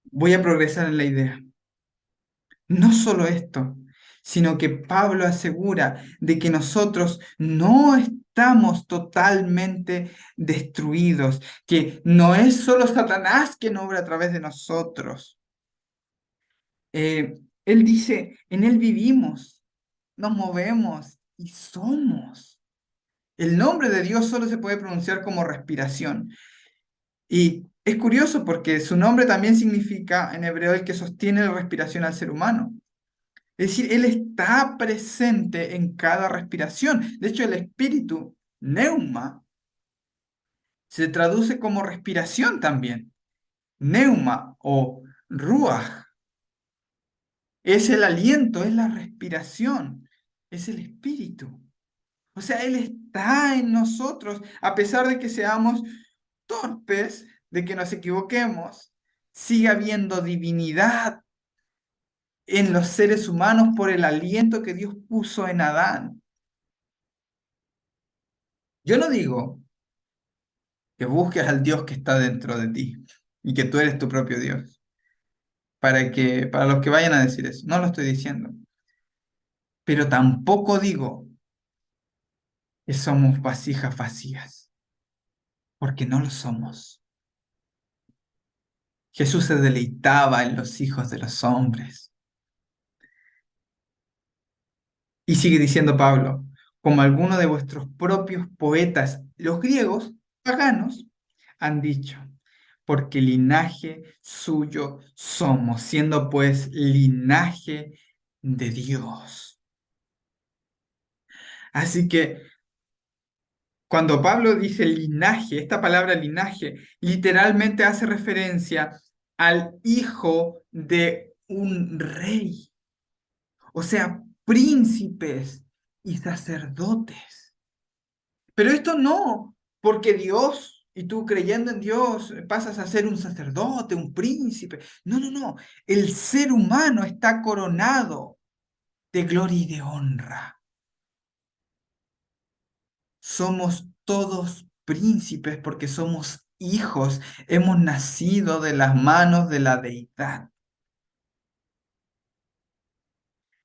Voy a progresar en la idea. No solo esto, sino que Pablo asegura de que nosotros no estamos totalmente destruidos, que no es solo Satanás quien obra a través de nosotros. Él dice, en Él vivimos, nos movemos y somos. El nombre de Dios solo se puede pronunciar como respiración. Y es curioso porque su nombre también significa en hebreo el que sostiene la respiración al ser humano. Es decir, Él está presente en cada respiración. De hecho, el espíritu, neuma, se traduce como respiración también. Neuma o ruach es el aliento, es la respiración, es el espíritu. O sea, Él está en nosotros, a pesar de que seamos torpes, de que nos equivoquemos, sigue habiendo divinidad en los seres humanos por el aliento que Dios puso en Adán. Yo no digo que busques al Dios que está dentro de ti y que tú eres tu propio Dios. para los que vayan a decir eso. No lo estoy diciendo. Pero tampoco digo que somos vasijas vacías, porque no lo somos. Jesús se deleitaba en los hijos de los hombres. Y sigue diciendo Pablo, como algunos de vuestros propios poetas, los griegos, paganos, han dicho, porque linaje suyo somos, siendo pues linaje de Dios. Así que cuando Pablo dice linaje, esta palabra linaje literalmente hace referencia al hijo de un rey, o sea, príncipes y sacerdotes. Pero esto no, porque Dios y tú creyendo en Dios pasas a ser un sacerdote, un príncipe. No, no, no. El ser humano está coronado de gloria y de honra. Somos todos príncipes porque somos hijos, hemos nacido de las manos de la deidad.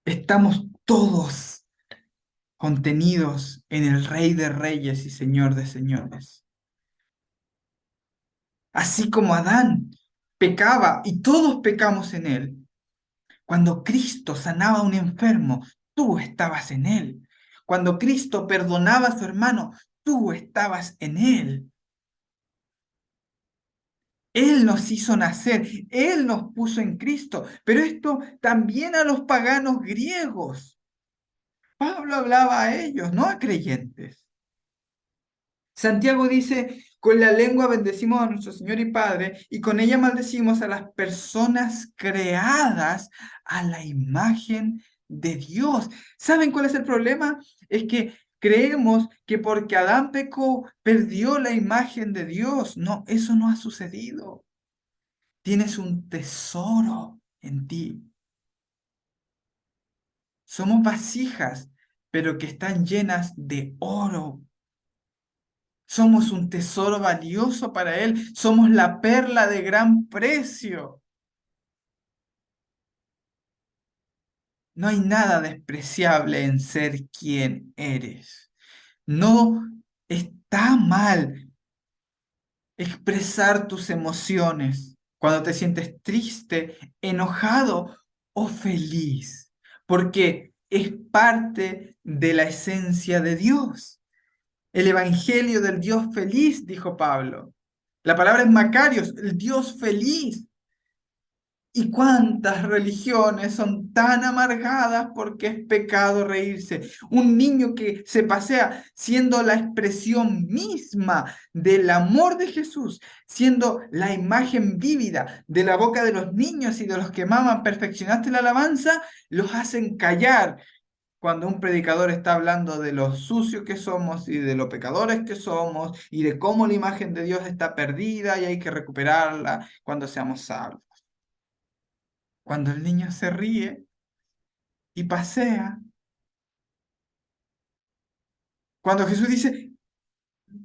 Estamos todos contenidos en el Rey de Reyes y Señor de Señores. Así como Adán pecaba y todos pecamos en él, cuando Cristo sanaba a un enfermo, tú estabas en él. Cuando Cristo perdonaba a su hermano, tú estabas en él. Él nos hizo nacer, Él nos puso en Cristo, pero esto también a los paganos griegos. Pablo hablaba a ellos, no a creyentes. Santiago dice, con la lengua bendecimos a nuestro Señor y Padre, y con ella maldecimos a las personas creadas a la imagen de Dios. ¿Saben cuál es el problema? Es que creemos que porque Adán pecó, perdió la imagen de Dios. No, eso no ha sucedido. Tienes un tesoro en ti. Somos vasijas, pero que están llenas de oro. Somos un tesoro valioso para Él. Somos la perla de gran precio. No hay nada despreciable en ser quien eres. No está mal expresar tus emociones cuando te sientes triste, enojado o feliz, porque es parte de la esencia de Dios. El evangelio del Dios feliz, dijo Pablo. La palabra es Macarios, el Dios feliz. ¿Y cuántas religiones son tan amargadas porque es pecado reírse? Un niño que se pasea siendo la expresión misma del amor de Jesús, siendo la imagen vívida de la boca de los niños y de los que maman, perfeccionaste la alabanza, los hacen callar cuando un predicador está hablando de lo sucio que somos y de lo pecadores que somos y de cómo la imagen de Dios está perdida y hay que recuperarla cuando seamos salvos. Cuando el niño se ríe y pasea, cuando Jesús dice,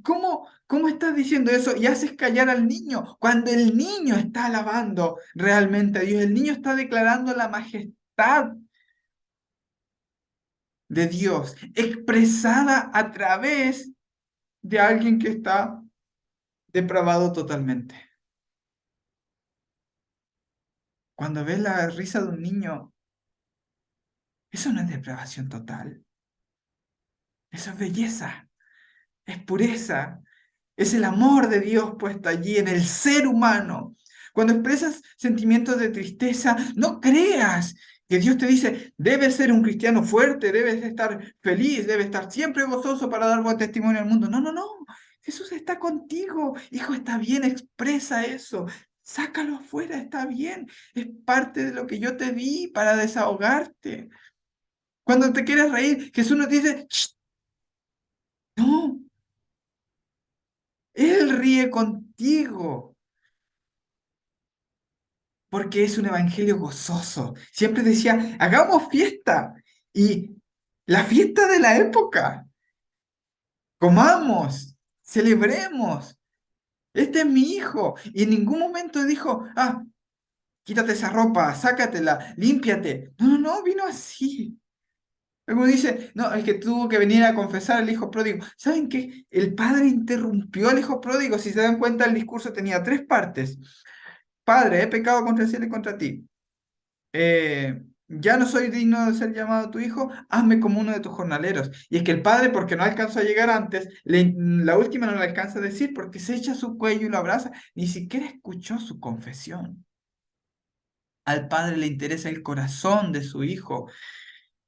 ¿cómo estás diciendo eso? Y haces callar al niño, cuando el niño está alabando realmente a Dios, el niño está declarando la majestad de Dios, expresada a través de alguien que está depravado totalmente. Cuando ves la risa de un niño, eso no es depravación total, eso es belleza, es pureza, es el amor de Dios puesto allí en el ser humano. Cuando expresas sentimientos de tristeza, no creas que Dios te dice, debes ser un cristiano fuerte, debes estar feliz, debes estar siempre gozoso para dar buen testimonio al mundo. No, no, no. Jesús está contigo. Hijo, está bien, expresa eso. Sácalo afuera, está bien. Es parte de lo que yo te di para desahogarte. Cuando te quieres reír, Jesús no te dice, "Shh, no, Él ríe contigo, porque es un evangelio gozoso. Siempre decía, hagamos fiesta. Y la fiesta de la época, comamos, celebremos. Este es mi hijo. Y en ningún momento dijo, quítate esa ropa, sácatela, límpiate. No, no, no, vino así. Luego dice, no, es que tuvo que venir a confesar al hijo pródigo. ¿Saben qué? El padre interrumpió al hijo pródigo. Si se dan cuenta, el discurso tenía tres partes. Padre, he pecado contra el cielo y contra ti. Ya no soy digno de ser llamado tu hijo, hazme como uno de tus jornaleros. Y es que el padre, porque no alcanzó a llegar antes, la última no le alcanza a decir porque se echa a su cuello y lo abraza. Ni siquiera escuchó su confesión. Al padre le interesa el corazón de su hijo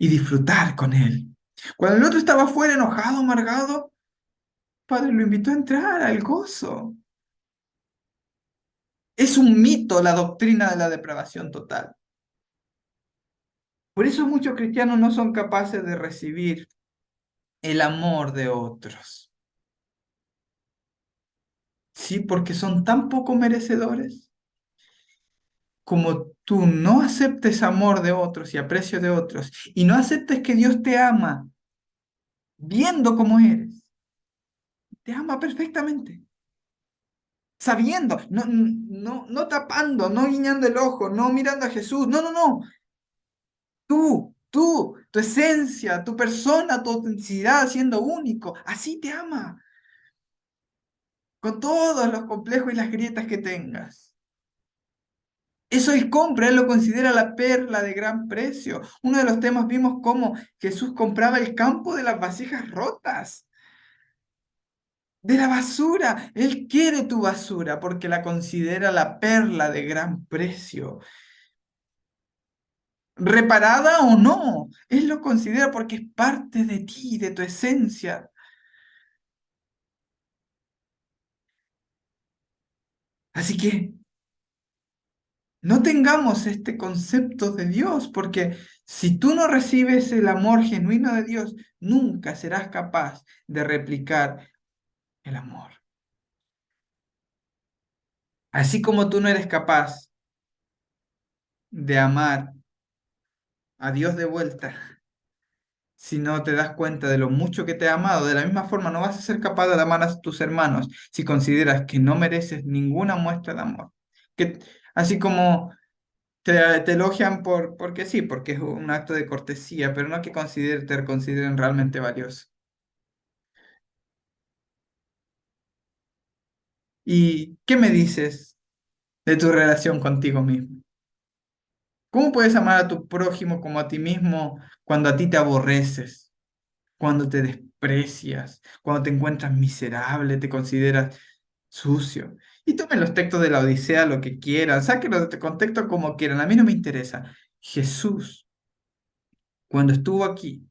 y disfrutar con él. Cuando el otro estaba afuera enojado, amargado, el padre lo invitó a entrar al gozo. Es un mito la doctrina de la depravación total. Por eso muchos cristianos no son capaces de recibir el amor de otros. ¿Sí? Porque son tan poco merecedores. Como tú no aceptes amor de otros y aprecio de otros, y no aceptes que Dios te ama, viendo cómo eres, te ama perfectamente, sabiendo, no, no, no tapando, no guiñando el ojo, no mirando a Jesús, no, no, no, tu esencia, tu persona, tu autenticidad siendo único, así te ama, con todos los complejos y las grietas que tengas. Eso es compra, él lo considera la perla de gran precio. Uno de los temas vimos cómo Jesús compraba el campo de las vasijas rotas, de la basura. Él quiere tu basura porque la considera la perla de gran precio. Reparada o no, él lo considera porque es parte de ti, de tu esencia. Así que no tengamos este concepto de Dios, porque si tú no recibes el amor genuino de Dios, nunca serás capaz de replicar el amor. Así como tú no eres capaz de amar a Dios de vuelta, si no te das cuenta de lo mucho que te ha amado, de la misma forma no vas a ser capaz de amar a tus hermanos si consideras que no mereces ninguna muestra de amor. Que, así como te elogian porque sí, porque es un acto de cortesía, pero no que te consideren realmente valioso. ¿Y qué me dices de tu relación contigo mismo? ¿Cómo puedes amar a tu prójimo como a ti mismo cuando a ti te aborreces, cuando te desprecias, cuando te encuentras miserable, te consideras sucio? Y tomen los textos de la Odisea lo que quieran, sáquenlos de contexto como quieran, a mí no me interesa. Jesús, cuando estuvo aquí,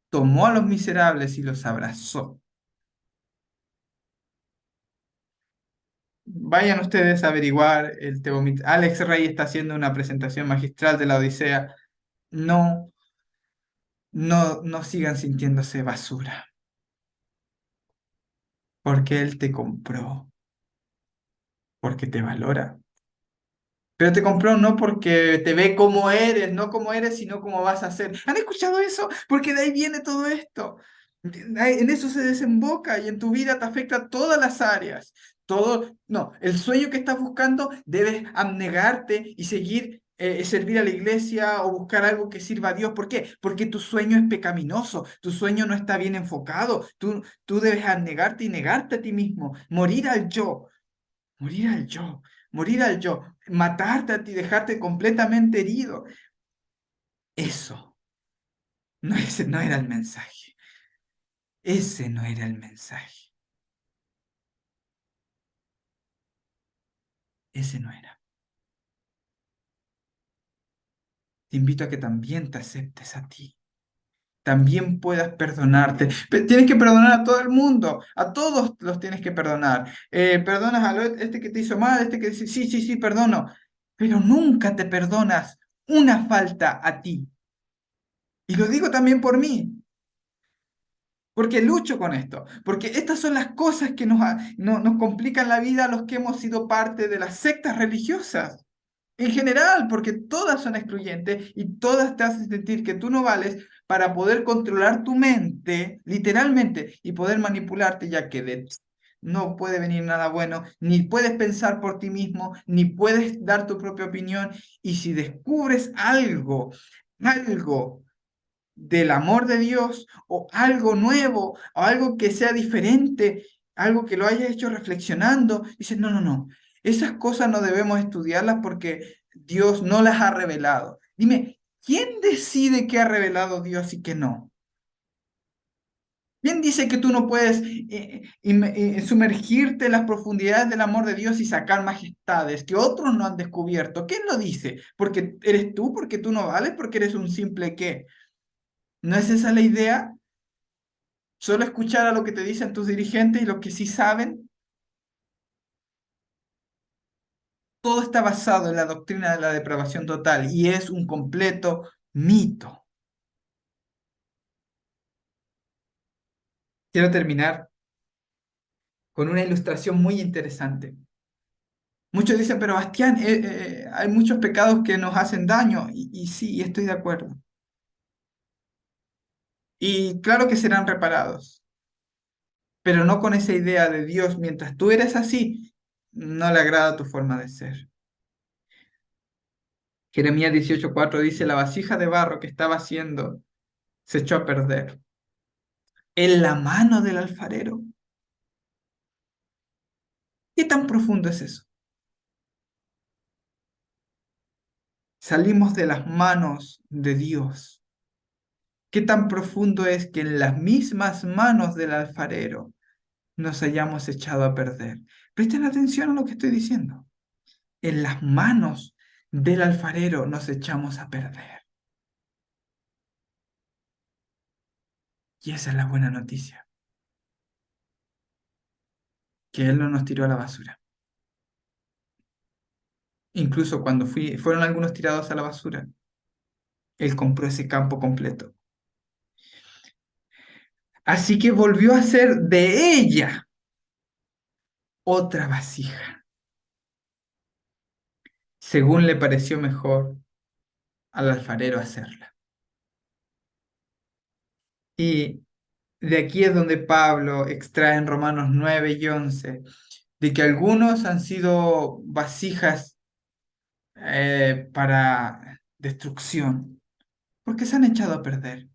tomó a los miserables y los abrazó. Vayan ustedes a averiguar el Teomit. Alex Rey está haciendo una presentación magistral de la Odisea. No, no, no sigan sintiéndose basura, porque Él te compró, porque te valora. Pero te compró no porque te ve como eres, no como eres, sino como vas a ser. ¿Han escuchado eso? Porque de ahí viene todo esto. En eso se desemboca y en tu vida te afecta todas las áreas. Todo, no, el sueño que estás buscando debes abnegarte y seguir, servir a la iglesia o buscar algo que sirva a Dios. ¿Por qué? Porque tu sueño es pecaminoso, tu sueño no está bien enfocado. Tú debes abnegarte y negarte a ti mismo, morir al yo, morir al yo, matarte a ti, dejarte completamente herido. Eso no era el mensaje. Ese no era el mensaje. Ese no era. Te invito a que también te aceptes a ti. También puedas perdonarte. Tienes que perdonar a todo el mundo. A todos los tienes que perdonar. Perdonas a este que te hizo mal, este que dice, sí, sí, sí, perdono. Pero nunca te perdonas una falta a ti. Y lo digo también por mí. Porque lucho con esto, porque estas son las cosas que nos complican la vida a los que hemos sido parte de las sectas religiosas. En general, porque todas son excluyentes y todas te hacen sentir que tú no vales para poder controlar tu mente, literalmente, y poder manipularte, ya que no puede venir nada bueno, ni puedes pensar por ti mismo, ni puedes dar tu propia opinión. Y si descubres algo del amor de Dios o algo nuevo o algo que sea diferente, algo que lo hayas hecho reflexionando, dices, no, no, no, esas cosas no debemos estudiarlas porque Dios no las ha revelado. Dime, ¿quién decide qué ha revelado Dios y qué no? ¿Quién dice que tú no puedes sumergirte en las profundidades del amor de Dios y sacar majestades que otros no han descubierto? ¿Quién lo dice? ¿Porque eres tú? ¿Porque tú no vales? ¿Porque eres un simple qué? ¿No es esa la idea? Solo escuchar a lo que te dicen tus dirigentes y los que sí saben. Todo está basado en la doctrina de la depravación total y es un completo mito. Quiero terminar con una ilustración muy interesante. Muchos dicen, pero Bastián, hay muchos pecados que nos hacen daño. Y sí, estoy de acuerdo. Y claro que serán reparados, pero no con esa idea de Dios. Mientras tú eres así, no le agrada tu forma de ser. Jeremías 18:4 dice, la vasija de barro que estaba haciendo se echó a perder en la mano del alfarero. ¿Qué tan profundo es eso? Salimos de las manos de Dios. ¿Qué tan profundo es que en las mismas manos del alfarero nos hayamos echado a perder? Presten atención a lo que estoy diciendo. En las manos del alfarero nos echamos a perder. Y esa es la buena noticia, que Él no nos tiró a la basura. Incluso cuando fueron algunos tirados a la basura, Él compró ese campo completo. Así que volvió a hacer de ella otra vasija, según le pareció mejor al alfarero hacerla. Y de aquí es donde Pablo extrae en Romanos 9 y 11 de que algunos han sido vasijas para destrucción, porque se han echado a perder.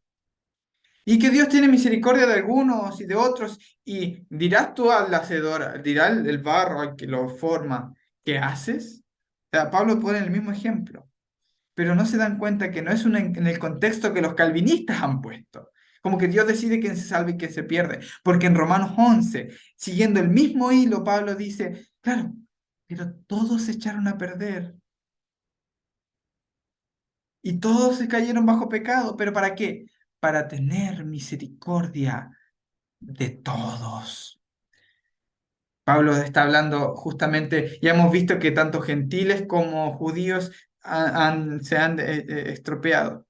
Y que Dios tiene misericordia de algunos y de otros, y dirás tú al hacedor, dirá el barro al que lo forma, ¿qué haces? O sea, Pablo pone el mismo ejemplo, pero no se dan cuenta que no es en el contexto que los calvinistas han puesto. Como que Dios decide quién se salva y quién se pierde. Porque en Romanos 11, siguiendo el mismo hilo, Pablo dice, claro, pero todos se echaron a perder y todos se cayeron bajo pecado. ¿Pero para qué? Para tener misericordia de todos. Pablo está hablando justamente, ya hemos visto que tanto gentiles como judíos se han estropeado.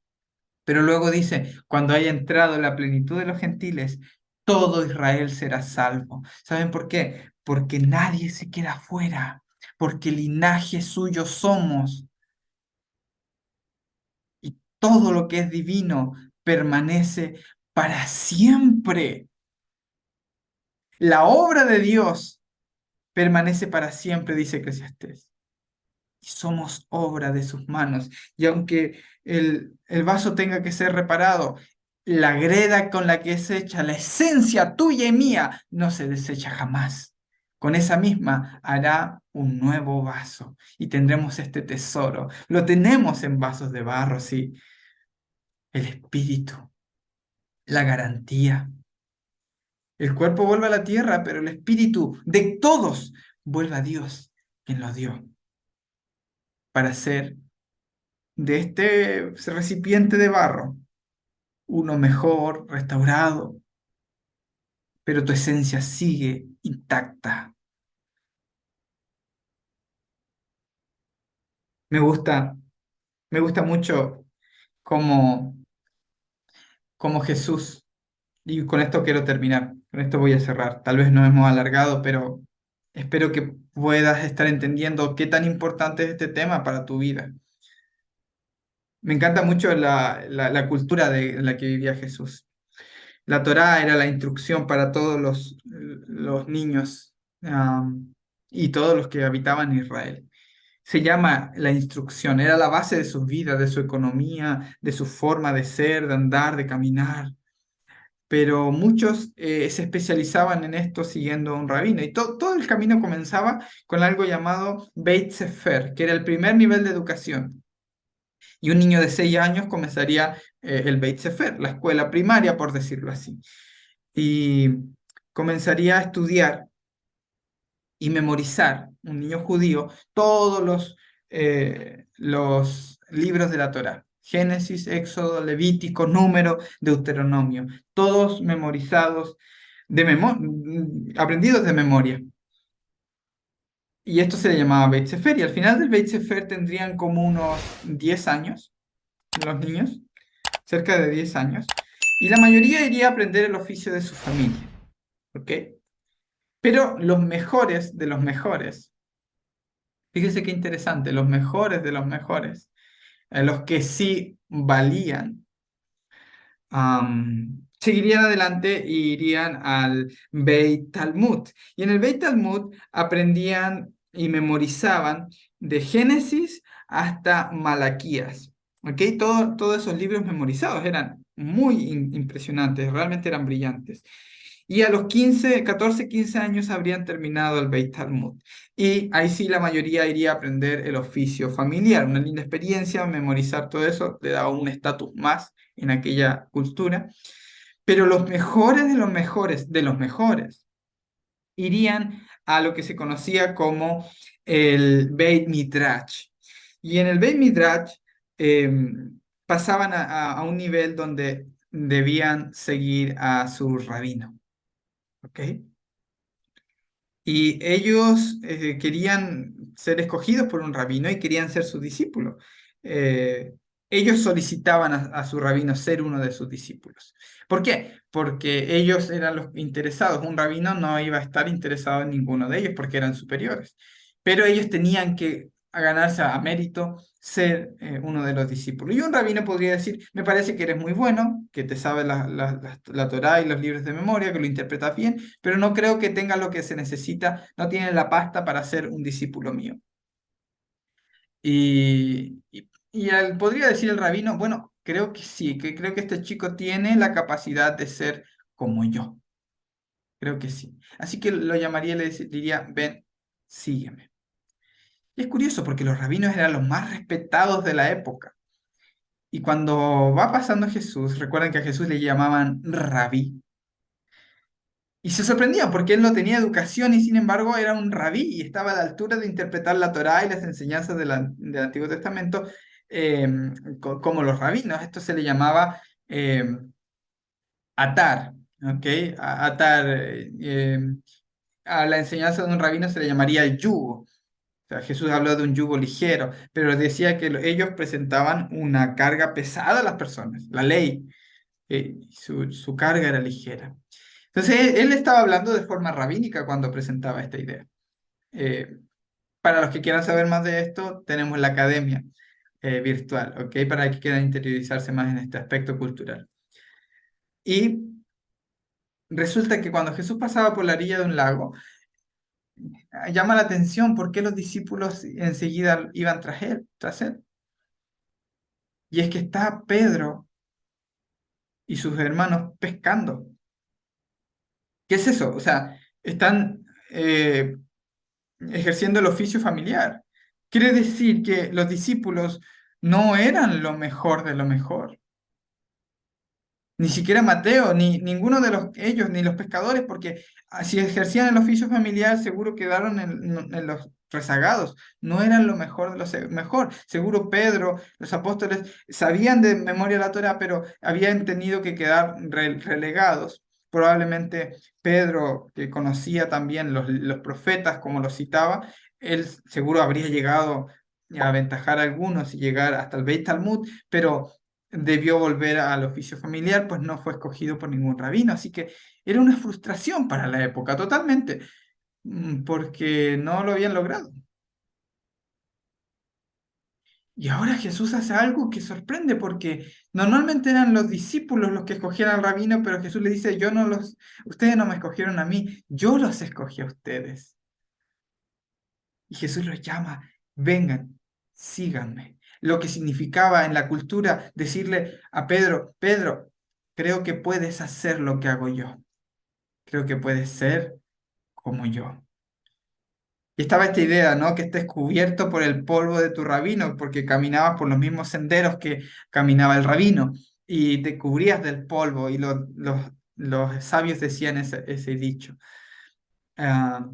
Pero luego dice, cuando haya entrado la plenitud de los gentiles, todo Israel será salvo. ¿Saben por qué? Porque nadie se queda fuera, porque linaje suyo somos y todo lo que es divino permanece para siempre. La obra de Dios permanece para siempre, dice Eclesiastés. Y somos obra de sus manos. Y aunque el vaso tenga que ser reparado, la greda con la que es hecha, la esencia tuya y mía, no se desecha jamás. Con esa misma hará un nuevo vaso y tendremos este tesoro. Lo tenemos en vasos de barro, sí. El espíritu, la garantía. El cuerpo vuelve a la tierra, pero el espíritu de todos vuelve a Dios, quien lo dio, para ser de este recipiente de barro, uno mejor, restaurado, pero tu esencia sigue intacta. Me gusta, me gusta mucho como, como Jesús, y con esto quiero terminar, con esto voy a cerrar. Tal vez nos hemos alargado, pero espero que puedas estar entendiendo qué tan importante es este tema para tu vida. Me encanta mucho la cultura de la que vivía Jesús. La Torá era la instrucción para todos los niños y todos los que habitaban en Israel. Se llama la instrucción, era la base de sus vidas, de su economía, de su forma de ser, de andar, de caminar. Pero muchos se especializaban en esto siguiendo a un rabino. Y todo el camino comenzaba con algo llamado Beit Sefer, que era el primer nivel de educación. Y un niño de 6 años comenzaría el Beit Sefer, la escuela primaria, por decirlo así. Y comenzaría a estudiar y memorizar, un niño judío, todos los libros de la Torá. Génesis, Éxodo, Levítico, Número, Deuteronomio, todos memorizados, aprendidos de memoria. Y esto se le llamaba Beit Sefer, y al final del Beit Sefer tendrían como unos 10 años, los niños, cerca de 10 años, y la mayoría iría a aprender el oficio de su familia, ¿ok? Pero los mejores de los mejores, fíjese qué interesante, los mejores de los mejores, los que sí valían, seguirían adelante e irían al Beit Talmud. Y en el Beit Talmud aprendían y memorizaban de Génesis hasta Malaquías. ¿Ok? Todos esos libros memorizados eran muy impresionantes, realmente eran brillantes. Y a los 15, 14, 15 años habrían terminado el Beit Talmud. Y ahí sí la mayoría iría a aprender el oficio familiar. Una linda experiencia, memorizar todo eso, le daba un estatus más en aquella cultura. Pero los mejores de los mejores de los mejores irían a lo que se conocía como el Beit Midrash. Y en el Beit Midrash pasaban a un nivel donde debían seguir a su rabino. ¿Ok? Y ellos querían ser escogidos por un rabino y querían ser su discípulo. Eh, Ellos solicitaban a su rabino ser uno de sus discípulos. ¿Por qué? Porque ellos eran los interesados. Un rabino no iba a estar interesado en ninguno de ellos porque eran superiores. Pero ellos tenían que ganarse a mérito ser uno de los discípulos. Y un rabino podría decir, me parece que eres muy bueno, que te sabes la Torá y los libros de memoria, que lo interpretas bien, pero no creo que tenga lo que se necesita, no tiene la pasta para ser un discípulo mío. Podría decir el rabino, bueno, creo que sí, que creo que este chico tiene la capacidad de ser como yo. Creo que sí. Así que lo llamaría y diría, ven, sígueme. Y es curioso porque los rabinos eran los más respetados de la época. Y cuando va pasando Jesús, recuerden que a Jesús le llamaban rabí. Y se sorprendía porque él no tenía educación y sin embargo era un rabí y estaba a la altura de interpretar la Torá y las enseñanzas del Antiguo Testamento eh, como los rabinos. Esto se le llamaba atar, ¿ok? Atar. A la enseñanza de un rabino se le llamaría el yugo. O sea, Jesús habló de un yugo ligero, pero decía que ellos presentaban una carga pesada a las personas, la ley, su carga era ligera. Entonces, él estaba hablando de forma rabínica cuando presentaba esta idea. Eh, para los que quieran saber más de esto, tenemos la academia virtual, ¿ok? Para que quieran interiorizarse más en este aspecto cultural. Y resulta que cuando Jesús pasaba por la orilla de un lago, llama la atención por qué los discípulos enseguida iban tras él. Y es que está Pedro y sus hermanos pescando. ¿Qué es eso? O sea, están ejerciendo el oficio familiar. Quiere decir que los discípulos no eran lo mejor de lo mejor. Ni siquiera Mateo, ni ninguno de ellos, ni los pescadores, porque si ejercían el oficio familiar, seguro quedaron en los rezagados. No eran lo mejor de lo mejor. Seguro Pedro, los apóstoles, sabían de memoria la Torá, pero habían tenido que quedar relegados. Probablemente Pedro, que conocía también los profetas, como los citaba, él seguro habría llegado a aventajar a algunos y llegar hasta el Beit Talmud, pero debió volver al oficio familiar, pues no fue escogido por ningún rabino. Así que era una frustración para la época, totalmente, porque no lo habían logrado. Y ahora Jesús hace algo que sorprende porque normalmente eran los discípulos los que escogían al rabino, pero Jesús le dice, ustedes no me escogieron a mí, yo los escogí a ustedes. Y Jesús los llama, vengan, síganme. Lo que significaba en la cultura decirle a Pedro, Pedro, creo que puedes hacer lo que hago yo. Creo que puedes ser como yo. Y estaba esta idea, ¿no? Que estés cubierto por el polvo de tu rabino, porque caminabas por los mismos senderos que caminaba el rabino, y te cubrías del polvo, y los sabios decían ese dicho. Ah,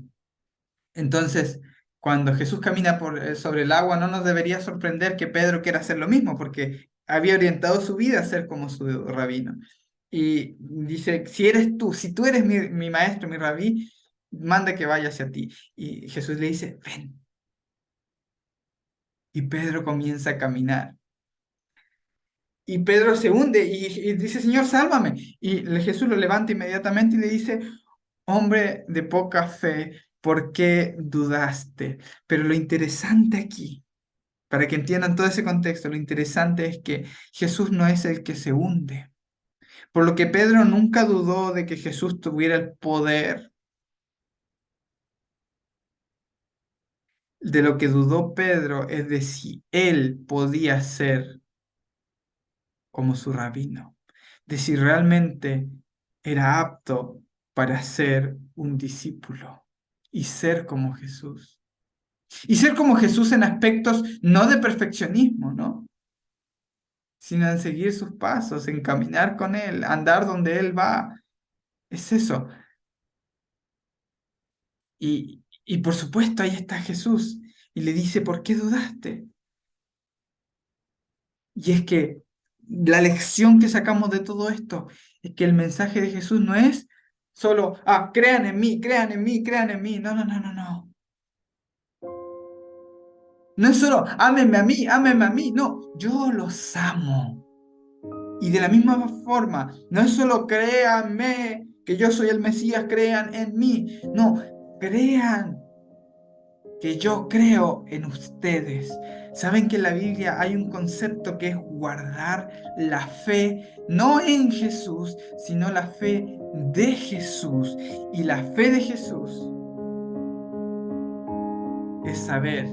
entonces, cuando Jesús camina sobre el agua, no nos debería sorprender que Pedro quiera hacer lo mismo, porque había orientado su vida a ser como su rabino. Y dice, si tú eres mi maestro, mi rabí, manda que vaya hacia ti. Y Jesús le dice, ven. Y Pedro comienza a caminar. Y Pedro se hunde y dice, Señor, sálvame. Y Jesús lo levanta inmediatamente y le dice, hombre de poca fe, ¿por qué dudaste? Pero lo interesante aquí, para que entiendan todo ese contexto, lo interesante es que Jesús no es el que se hunde. Por lo que Pedro nunca dudó de que Jesús tuviera el poder. De lo que dudó Pedro es de si él podía ser como su rabino, de si realmente era apto para ser un discípulo y ser como Jesús. Y ser como Jesús en aspectos no de perfeccionismo, ¿no? Sino en seguir sus pasos, en caminar con Él, andar donde Él va. Es eso. Y por supuesto, ahí está Jesús. Y le dice, ¿por qué dudaste? Y es que la lección que sacamos de todo esto es que el mensaje de Jesús no es solo, crean en mí, crean en mí, crean en mí. No, no, no, no, no. No es solo, ámenme a mí, ámenme a mí. No, yo los amo. Y de la misma forma, no es solo créanme que yo soy el Mesías, crean en mí. No, crean que yo creo en ustedes. Saben que en la Biblia hay un concepto que es guardar la fe, no en Jesús, sino la fe de Jesús. Y la fe de Jesús es saber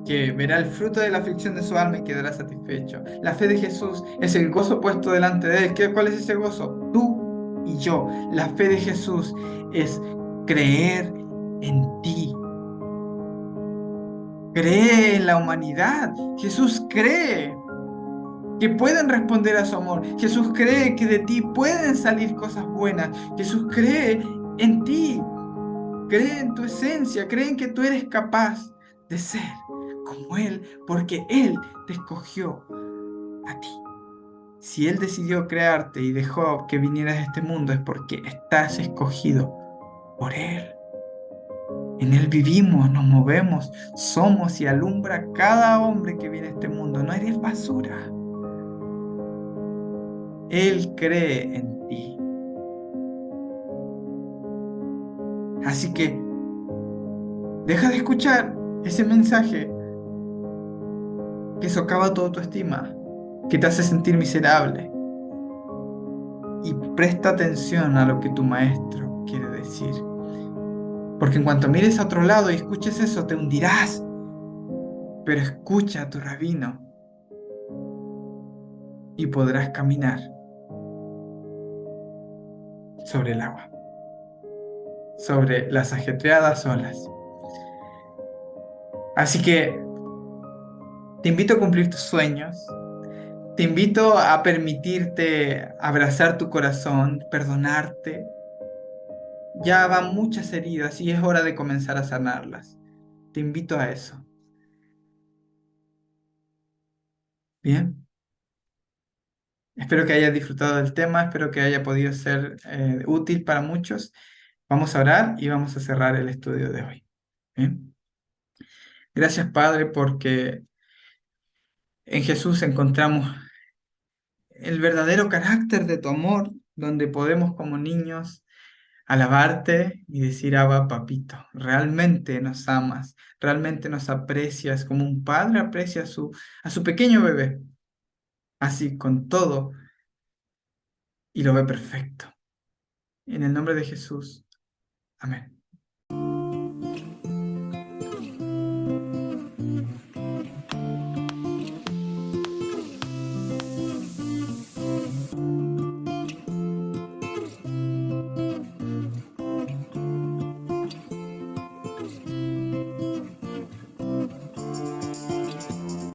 que verá el fruto de la aflicción de su alma y quedará satisfecho. La fe de Jesús es el gozo puesto delante de él. ¿Cuál es ese gozo? Tú y yo. La fe de Jesús es creer en ti. Cree en la humanidad. Jesús cree que pueden responder a su amor. Jesús cree que de ti pueden salir cosas buenas. Jesús cree en ti. Cree en tu esencia. Cree en que tú eres capaz de ser como Él, porque Él te escogió a ti. Si Él decidió crearte y dejó que vinieras a este mundo, es porque estás escogido por Él. En Él vivimos, nos movemos, somos y alumbra cada hombre que viene a este mundo. No eres basura. Él cree en ti. Así que deja de escuchar ese mensaje que socava toda tu estima, que te hace sentir miserable. Y presta atención a lo que tu maestro quiere decir. Porque en cuanto mires a otro lado y escuches eso, te hundirás. Pero escucha a tu rabino y podrás caminar sobre el agua, sobre las ajetreadas olas. Así que te invito a cumplir tus sueños, te invito a permitirte abrazar tu corazón, perdonarte. Ya van muchas heridas y es hora de comenzar a sanarlas. Te invito a eso. Bien, espero que hayas disfrutado del tema, espero que haya podido ser útil para muchos. Vamos a orar y vamos a cerrar el estudio de hoy. Bien. Gracias, Padre, porque en Jesús encontramos el verdadero carácter de tu amor, donde podemos como niños alabarte y decir, Abba, papito, realmente nos amas, realmente nos aprecias como un padre aprecia a su pequeño bebé, así con todo, y lo ve perfecto. En el nombre de Jesús. Amén.